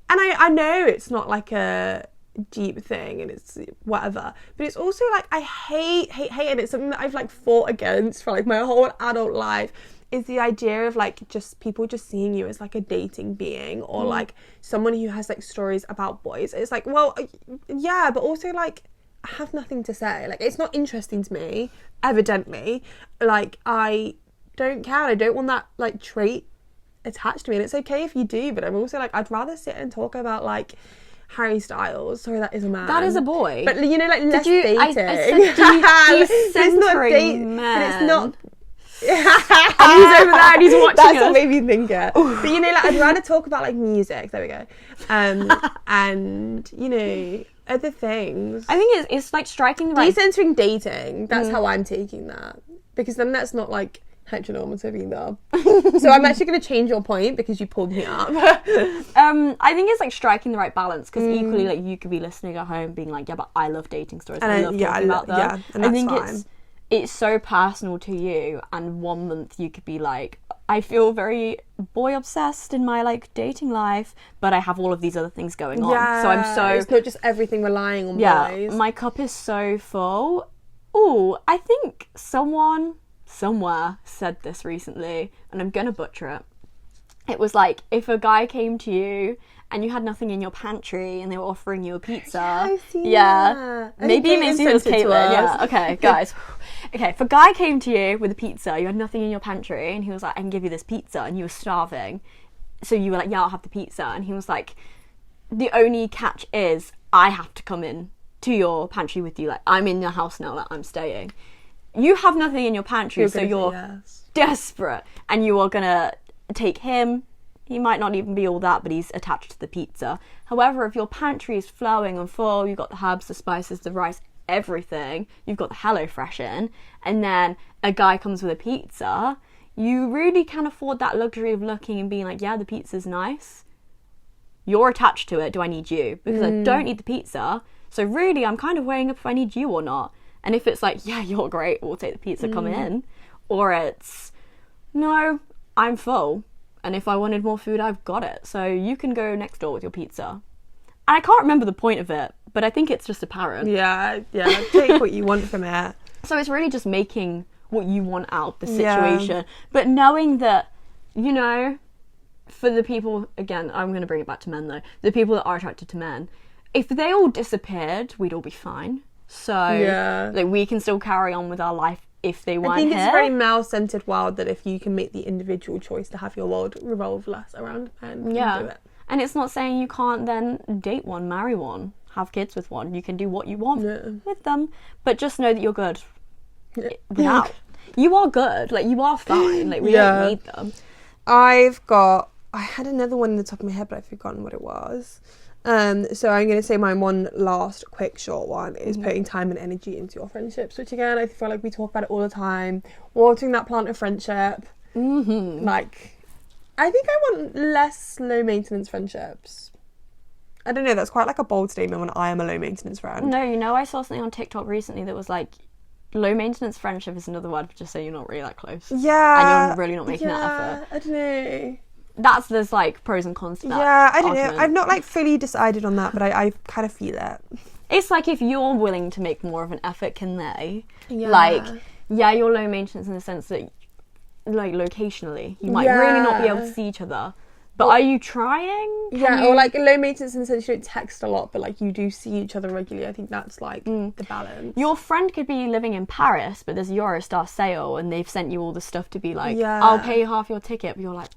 [SPEAKER 2] and I know it's not like a deep thing and it's whatever, but it's also like I hate and it's something that I've like fought against for like my whole adult life, is the idea of like just people just seeing you as like a dating being, or like someone who has like stories about boys. It's like, well, yeah, but also like I have nothing to say, like it's not interesting to me, evidently, like I don't care, I don't want that like trait attached to me, and it's okay if you do, but I'm also like, I'd rather sit and talk about like Harry Styles. Sorry, that is a man.
[SPEAKER 1] That is a boy.
[SPEAKER 2] But you know, like less dating.
[SPEAKER 1] I said, do you centering men?
[SPEAKER 2] But it's not.
[SPEAKER 1] And he's over there and he's watching
[SPEAKER 2] That's
[SPEAKER 1] us.
[SPEAKER 2] what made me think it. But you know, like I'd rather talk about like music. There we go. And you know, other things.
[SPEAKER 1] I think it's like striking the right.
[SPEAKER 2] Decentering dating. That's how I'm taking that, because then that's not like heteronormative either. So I'm actually going to change your point because you pulled me up.
[SPEAKER 1] I think it's like striking the right balance, because equally like you could be listening at home being like, yeah, but I love dating stories.
[SPEAKER 2] And
[SPEAKER 1] I love talking about them.
[SPEAKER 2] Yeah, and that's
[SPEAKER 1] I think
[SPEAKER 2] fine.
[SPEAKER 1] it's so personal to you, and 1 month you could be like, I feel very boy obsessed in my like dating life, but I have all of these other things going on.
[SPEAKER 2] Yeah,
[SPEAKER 1] So I'm so,
[SPEAKER 2] it's not just everything relying on boys.
[SPEAKER 1] my cup is so full. Oh, I think someone somewhere said this recently, and I'm gonna butcher it. It was like, if a guy came to you and you had nothing in your pantry and they were offering you a pizza.
[SPEAKER 2] Yeah, I've seen that.
[SPEAKER 1] Maybe it makes you as
[SPEAKER 2] sent it to
[SPEAKER 1] Caitlin.
[SPEAKER 2] us.
[SPEAKER 1] Yeah, okay, guys. Okay, if a guy came to you with a pizza, you had nothing in your pantry, and he was like, I can give you this pizza, and you were starving. So you were like, yeah, I'll have the pizza. And he was like, the only catch is I have to come in to your pantry with you. Like, I'm in your house now, like, I'm staying. You have nothing in your pantry, so you're desperate, and you are gonna take him. He might not even be all that, but he's attached to the pizza. However, if your pantry is flowing and full, you've got the herbs, the spices, the rice, everything, you've got the HelloFresh in, and then a guy comes with a pizza, you really can afford that luxury of looking and being like, yeah, the pizza's nice. You're attached to it. Do I need you? Because I don't need the pizza. So really, I'm kind of weighing up if I need you or not. And if it's like, yeah, you're great, we'll take the pizza, come in. Or it's, no, I'm full. And if I wanted more food, I've got it. So you can go next door with your pizza. And I can't remember the point of it, but I think it's just apparent.
[SPEAKER 2] Yeah, take what you want from it.
[SPEAKER 1] So it's really just making what you want out of the situation. But knowing that, you know, for the people, again, I'm going to bring it back to men though, the people that are attracted to men, if they all disappeared, we'd all be fine. So like, we can still carry on with our life if they weren't here.
[SPEAKER 2] I think it's a very male-centered world that if you can make the individual choice to have your world revolve less around men, you can do it.
[SPEAKER 1] And it's not saying you can't then date one, marry one, have kids with one. You can do what you want with them, but just know that you're good. Without, you are good. Like, you are fine. Like, we don't need them.
[SPEAKER 2] I had another one in the top of my head, but I've forgotten what it was. So I'm going to say my one last quick short one is putting time and energy into your friendships, which again, I feel like we talk about it all the time. Watering that plant of friendship. Like, I think I want less low maintenance friendships. I don't know, that's quite like a bold statement when I am a low maintenance friend.
[SPEAKER 1] No, you know, I saw something on TikTok recently that was like, low maintenance friendship is another word for just saying you're not really that close.
[SPEAKER 2] Yeah.
[SPEAKER 1] And you're really not making that effort.
[SPEAKER 2] I don't know.
[SPEAKER 1] There's like pros and cons to that.
[SPEAKER 2] Yeah, I don't
[SPEAKER 1] argument.
[SPEAKER 2] know. I've not like fully decided on that, but I kind of feel it.
[SPEAKER 1] It's like, if you're willing to make more of an effort, can they?
[SPEAKER 2] Yeah.
[SPEAKER 1] Like, yeah, you're low maintenance in the sense that, like, locationally, you might really not be able to see each other. But are you trying?
[SPEAKER 2] Or like low maintenance in the sense you don't text a lot, but like you do see each other regularly. I think that's like the balance.
[SPEAKER 1] Your friend could be living in Paris, but there's a Eurostar sale and they've sent you all the stuff to be like, I'll pay half your ticket, but you're like,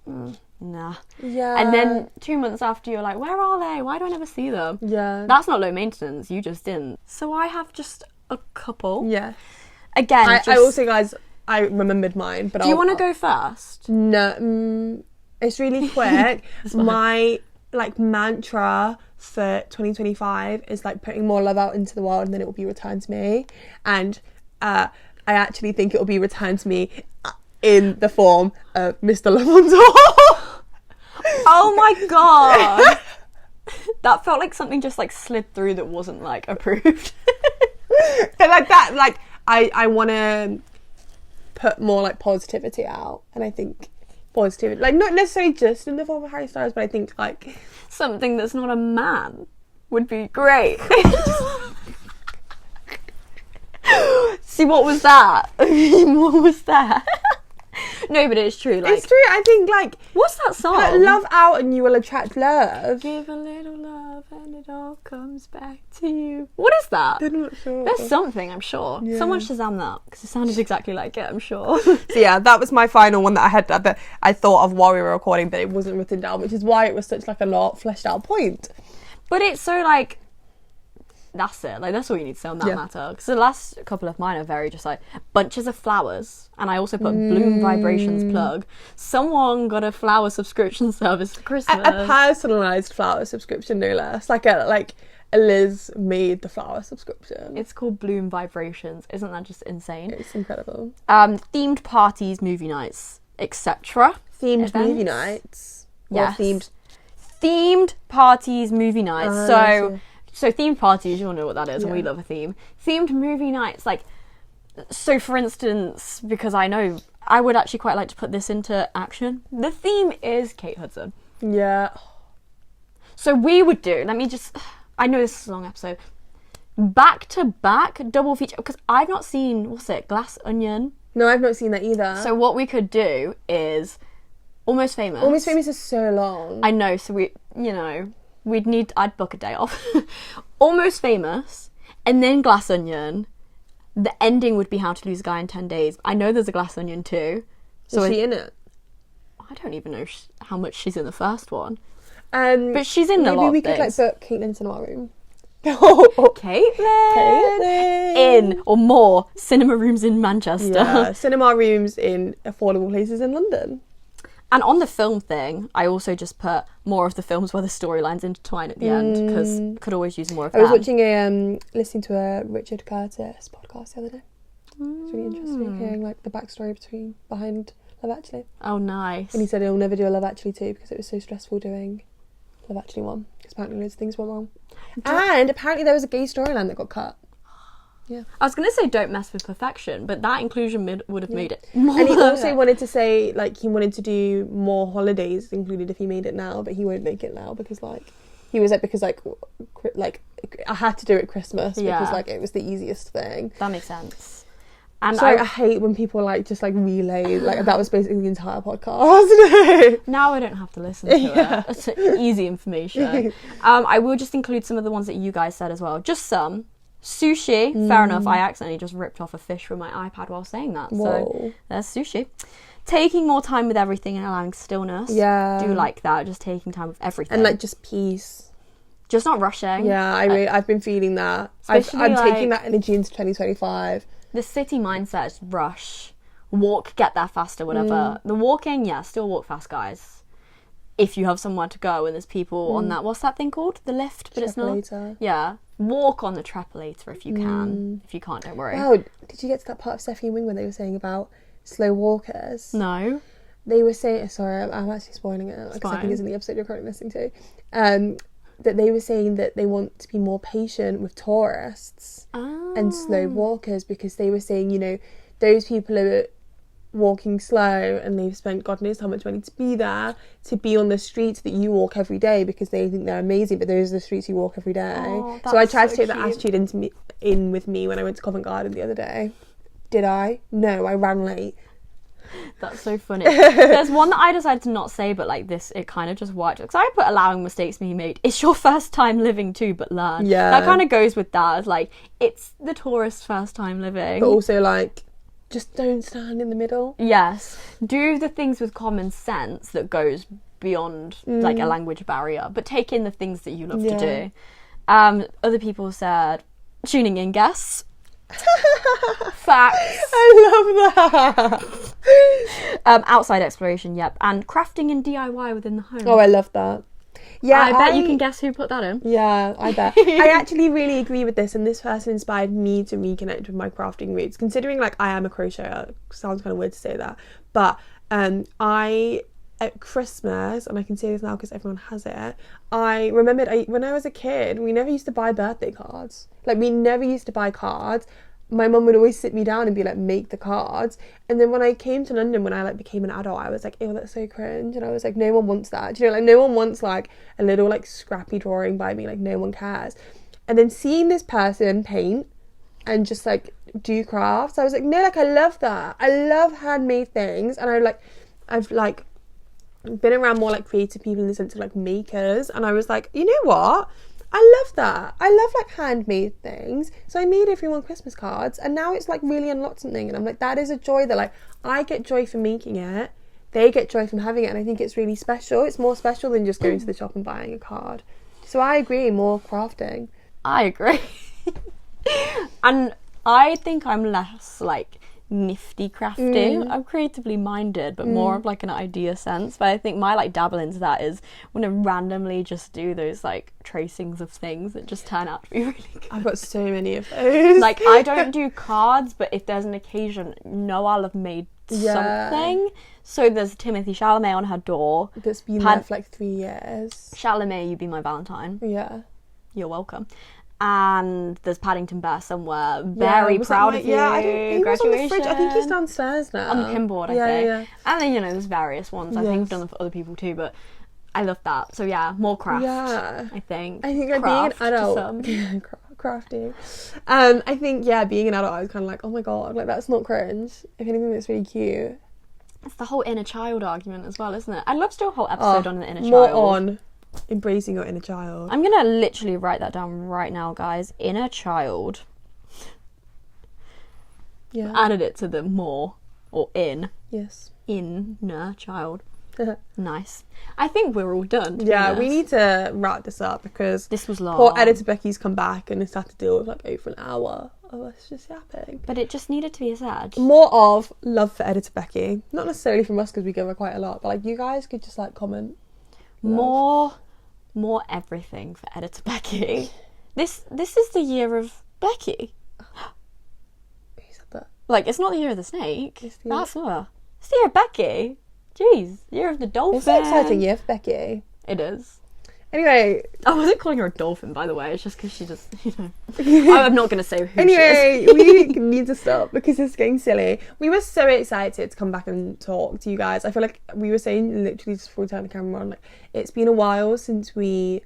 [SPEAKER 1] nah.
[SPEAKER 2] Yeah.
[SPEAKER 1] And then 2 months after, you're like, where are they? Why do I never see them?
[SPEAKER 2] Yeah.
[SPEAKER 1] That's not low maintenance. You just didn't. So I have just a couple.
[SPEAKER 2] Yeah.
[SPEAKER 1] Again,
[SPEAKER 2] I also, guys, I remembered mine, but
[SPEAKER 1] do you want to go first?
[SPEAKER 2] No. It's really quick. My like mantra for 2025 is like putting more love out into the world, and then it will be returned to me. And I actually think it will be returned to me in the form of Mr. Love on Tour.
[SPEAKER 1] Oh my god. That felt like something just like slid through that wasn't like approved.
[SPEAKER 2] But like that, like I want to put more like positivity out, and I think positivity, like not necessarily just in the form of Harry Styles, but I think like
[SPEAKER 1] something that's not a man would be great. See, what was that? What was that? No, but it's true. Like,
[SPEAKER 2] it's true. I think like,
[SPEAKER 1] what's that song?
[SPEAKER 2] Put love out and you will attract love.
[SPEAKER 1] Give a little love love and it all comes back to you. What is that?
[SPEAKER 2] I'm not sure.
[SPEAKER 1] There's something, I'm sure.
[SPEAKER 2] Yeah.
[SPEAKER 1] Someone Shazam that, because it sounded exactly like it, I'm sure.
[SPEAKER 2] So yeah, that was my final one that I had, that I thought of while we were recording, but it wasn't written down, which is why it was such like a not fleshed out point.
[SPEAKER 1] But it's so like, that's it. Like, that's all you need to say on that matter. Because the last couple of mine are very just like bunches of flowers. And I also put Bloom Vibrations plug. Someone got a flower subscription service for Christmas.
[SPEAKER 2] A personalised flower subscription, no less. Like a Liz made the flower subscription.
[SPEAKER 1] It's called Bloom Vibrations. Isn't that just insane?
[SPEAKER 2] It's incredible.
[SPEAKER 1] Themed parties, movie nights, etc.
[SPEAKER 2] Themed
[SPEAKER 1] Events.
[SPEAKER 2] movie nights.
[SPEAKER 1] Yes.
[SPEAKER 2] Or
[SPEAKER 1] themed parties, movie nights. So themed parties, you all know what that is, and we love a theme. Themed movie nights, like, so for instance, because I know I would actually quite like to put this into action. The theme is Kate Hudson.
[SPEAKER 2] Yeah.
[SPEAKER 1] So we would do, I know this is a long episode, back to back double feature, because I've not seen, Glass Onion?
[SPEAKER 2] No, I've not seen that either.
[SPEAKER 1] So what we could do is Almost Famous.
[SPEAKER 2] Almost Famous is so long.
[SPEAKER 1] I know, so I'd book a day off. Almost Famous, and then Glass Onion. The ending would be How to Lose a Guy in 10 Days. I know there's a Glass Onion too.
[SPEAKER 2] So is she in it?
[SPEAKER 1] I don't even know how much she's in the first one.
[SPEAKER 2] But
[SPEAKER 1] she's in a lot of
[SPEAKER 2] Maybe we could
[SPEAKER 1] things.
[SPEAKER 2] book Caitlin Cinema Room.
[SPEAKER 1] Caitlin! In, or more, cinema rooms in Manchester.
[SPEAKER 2] Yeah, cinema rooms in affordable places in London.
[SPEAKER 1] And on the film thing, I also just put more of the films where the storylines intertwine at the end, because could always use more of that.
[SPEAKER 2] I was watching listening to a Richard Curtis podcast the other day. It's really interesting hearing like the backstory behind Love Actually.
[SPEAKER 1] Oh, nice.
[SPEAKER 2] And he said he'll never do a Love Actually 2 because it was so stressful doing Love Actually 1, because apparently loads of things went wrong. And apparently there was a gay storyline that got cut. Yeah.
[SPEAKER 1] I was going to say don't mess with perfection, but that inclusion would have made it more.
[SPEAKER 2] And he also wanted to say, like, he wanted to do more holidays included if he made it now, but he won't make it now because, like, he was like, because, like I had to do it Christmas because, like, it was the easiest thing.
[SPEAKER 1] That makes sense. And
[SPEAKER 2] so I hate when people, like, just, like, relay, like, that was basically the entire podcast.
[SPEAKER 1] Now I don't have to listen to it. It's easy information. I will just include some of the ones that you guys said as well. Just some. Sushi, fair enough. I accidentally just ripped off a fish from my iPad while saying that.
[SPEAKER 2] Whoa.
[SPEAKER 1] So there's sushi. Taking more time with everything and allowing stillness.
[SPEAKER 2] Yeah.
[SPEAKER 1] Do like that, just taking time with everything.
[SPEAKER 2] And, like, just peace.
[SPEAKER 1] Just not rushing.
[SPEAKER 2] Yeah, I've been feeling that. I'm taking that energy into 2025.
[SPEAKER 1] The city mindset is rush. Walk, get there faster, whatever. The walking, still walk fast, guys. If you have somewhere to go and there's people on that, what's that thing called? The lift, but it's not. Yeah. Walk on the trapolator if you can. If you can't, don't worry.
[SPEAKER 2] Wow, did you get to that part of Stephanie Wing where they were saying about slow walkers?
[SPEAKER 1] No.
[SPEAKER 2] They were saying, sorry, I'm actually spoiling it because I think it's in the episode you're currently listening to. That they were saying that they want to be more patient with tourists and slow walkers, because they were saying, you know, those people are walking slow and they've spent God knows how much money to be there, to be on the streets that you walk every day because they think they're amazing, but those are the streets you walk every day. So I tried to take that attitude in with me when I went to Covent Garden the other day. Did I? No, I ran late.
[SPEAKER 1] That's so funny. There's one that I decided to not say, but like this, it kind of just worked. Because I put allowing mistakes being made. It's your first time living too, but learn.
[SPEAKER 2] Yeah.
[SPEAKER 1] That kind of goes with that. It's like, it's the tourist's first time living.
[SPEAKER 2] But also, like, just don't stand in the middle.
[SPEAKER 1] Yes. Do the things with common sense that goes beyond like a language barrier, but take in the things that you love to do. Other people said tuning in guests. Facts.
[SPEAKER 2] I love that.
[SPEAKER 1] Outside exploration, yep. And crafting and DIY within the home.
[SPEAKER 2] Oh, I love that. Yeah,
[SPEAKER 1] I bet you can guess who put that in.
[SPEAKER 2] Yeah, I bet. I actually really agree with this, and this person inspired me to reconnect with my crafting roots. Considering, like, I am a crocheter, sounds kind of weird to say that, but I at Christmas, and I can say this now because everyone has it, I remembered when I was a kid, we never used to buy birthday cards. Like, we never used to buy cards. My mum would always sit me down and be like, make the cards. And then when I came to London, when I like became an adult, I was like, ew, that's so cringe. And I was like, no one wants that. Do you know, like, no one wants like a little like scrappy drawing by me. Like, no one cares. And then seeing this person paint and just like do crafts, I was like, no, like, I love that. I love handmade things. And I've been around more like creative people in the sense of like makers. And I was like, you know what? I love that. I love like handmade things. So I made everyone Christmas cards, and now it's like really unlocked something, and I'm like, that is a joy that like I get joy from making it, they get joy from having it, and I think it's really special. It's more special than just going to the shop and buying a card. So I agree, more crafting.
[SPEAKER 1] I agree. And I think I'm less like nifty crafting. I'm creatively minded, but more of like an idea sense. But I think my like dabble into that is when I randomly just do those like tracings of things that just turn out to be really good.
[SPEAKER 2] I've got so many of those.
[SPEAKER 1] Like, I don't do cards, but if there's an occasion, I'll have made something. So there's Timothy Chalamet on her door.
[SPEAKER 2] That's been there for like 3 years.
[SPEAKER 1] Chalamet, you be my Valentine.
[SPEAKER 2] Yeah.
[SPEAKER 1] You're welcome. And there's Paddington Bear somewhere. Very proud of you.
[SPEAKER 2] Yeah, I don't think
[SPEAKER 1] graduation.
[SPEAKER 2] On the fridge. I think he's downstairs now.
[SPEAKER 1] On the pinboard, I think.
[SPEAKER 2] Yeah.
[SPEAKER 1] And then, there's various ones. I think I've done them for other people too, but I love that. So yeah, more craft. Yeah. I think
[SPEAKER 2] like being an adult. Crafting. I think, being an adult, I was kind of like, oh my god, like that's not cringe. If anything, that's really cute.
[SPEAKER 1] It's the whole inner child argument as well, isn't it? I'd love to do a whole episode on the inner child.
[SPEAKER 2] More on embracing your inner child.
[SPEAKER 1] I'm gonna literally write that down right now, guys. Inner child.
[SPEAKER 2] Yeah.
[SPEAKER 1] Added it to the more or in.
[SPEAKER 2] Yes.
[SPEAKER 1] Inner child. Nice. I think we're all done.
[SPEAKER 2] Yeah, we need to wrap this up because
[SPEAKER 1] this was long.
[SPEAKER 2] Poor editor Becky's come back and has had to deal with like over an hour of us just yapping.
[SPEAKER 1] But it just needed to be said.
[SPEAKER 2] More of love for editor Becky. Not necessarily from us because we give her quite a lot, but like you guys could just like comment.
[SPEAKER 1] More everything for editor Becky. This is the year of Becky.
[SPEAKER 2] Who said that?
[SPEAKER 1] Like, it's not the year of the snake. That's her. It's the year of Becky. Jeez, year of the dolphin.
[SPEAKER 2] It's an exciting year for Becky.
[SPEAKER 1] It is.
[SPEAKER 2] Anyway.
[SPEAKER 1] I wasn't calling her a dolphin, by the way. It's just because she just, I'm not going to say who she
[SPEAKER 2] is. We need to stop because it's getting silly. We were so excited to come back and talk to you guys. I feel like we were saying literally just before we turned the camera on, like, it's been a while since we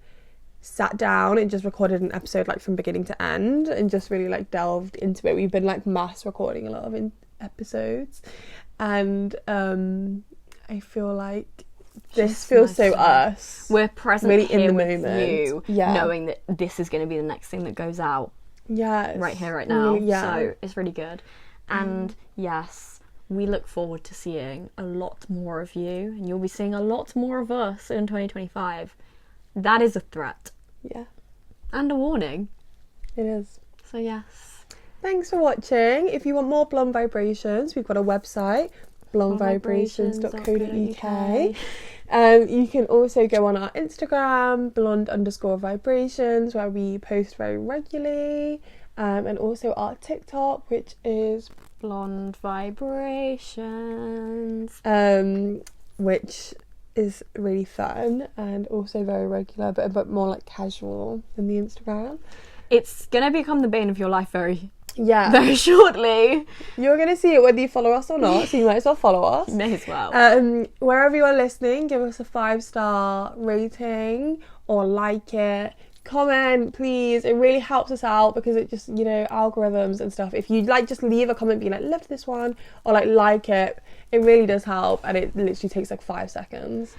[SPEAKER 2] sat down and just recorded an episode like from beginning to end and just really like delved into it. We've been like mass recording a lot of episodes, and I feel like this feels so us.
[SPEAKER 1] We're present
[SPEAKER 2] really
[SPEAKER 1] here
[SPEAKER 2] in the
[SPEAKER 1] with
[SPEAKER 2] moment.
[SPEAKER 1] You, knowing that this is going to be the next thing that goes out.
[SPEAKER 2] Yes.
[SPEAKER 1] Right here, right now.
[SPEAKER 2] Yeah.
[SPEAKER 1] So it's really good. And yes, we look forward to seeing a lot more of you, and you'll be seeing a lot more of us in 2025. That is a threat.
[SPEAKER 2] Yeah.
[SPEAKER 1] And a warning.
[SPEAKER 2] It is.
[SPEAKER 1] So yes.
[SPEAKER 2] Thanks for watching. If you want more Blonde Vibrations, we've got a website, blondevibrations.co.uk. You can also go on our Instagram, blonde_vibrations, where we post very regularly, and also our TikTok, which is
[SPEAKER 1] Blonde Vibrations,
[SPEAKER 2] which is really fun and also very regular, but a bit more like casual than the Instagram.
[SPEAKER 1] It's gonna become the bane of your life very shortly.
[SPEAKER 2] You're gonna see it whether you follow us or not, so you might as well follow us.
[SPEAKER 1] You may as well.
[SPEAKER 2] Wherever you are listening, give us a 5-star rating or like it. Comment, please. It really helps us out because it just, algorithms and stuff. If you like, just leave a comment being like, loved this one, or like it. It really does help, and it literally takes like 5 seconds.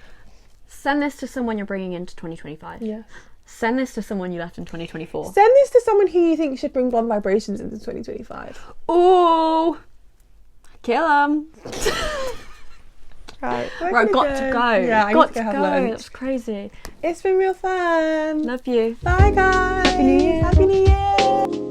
[SPEAKER 1] Send this to someone you're bringing into 2025.
[SPEAKER 2] Yeah.
[SPEAKER 1] Send this to someone you left in 2024.
[SPEAKER 2] Send this to someone who you think should bring Blonde Vibrations into 2025.
[SPEAKER 1] Ooh, kill them.
[SPEAKER 2] Right,
[SPEAKER 1] got to go.
[SPEAKER 2] Yeah, I got to go have lunch.
[SPEAKER 1] That's crazy.
[SPEAKER 2] It's been real fun.
[SPEAKER 1] Love you.
[SPEAKER 2] Bye, guys.
[SPEAKER 1] Happy New Year.
[SPEAKER 2] Happy New Year.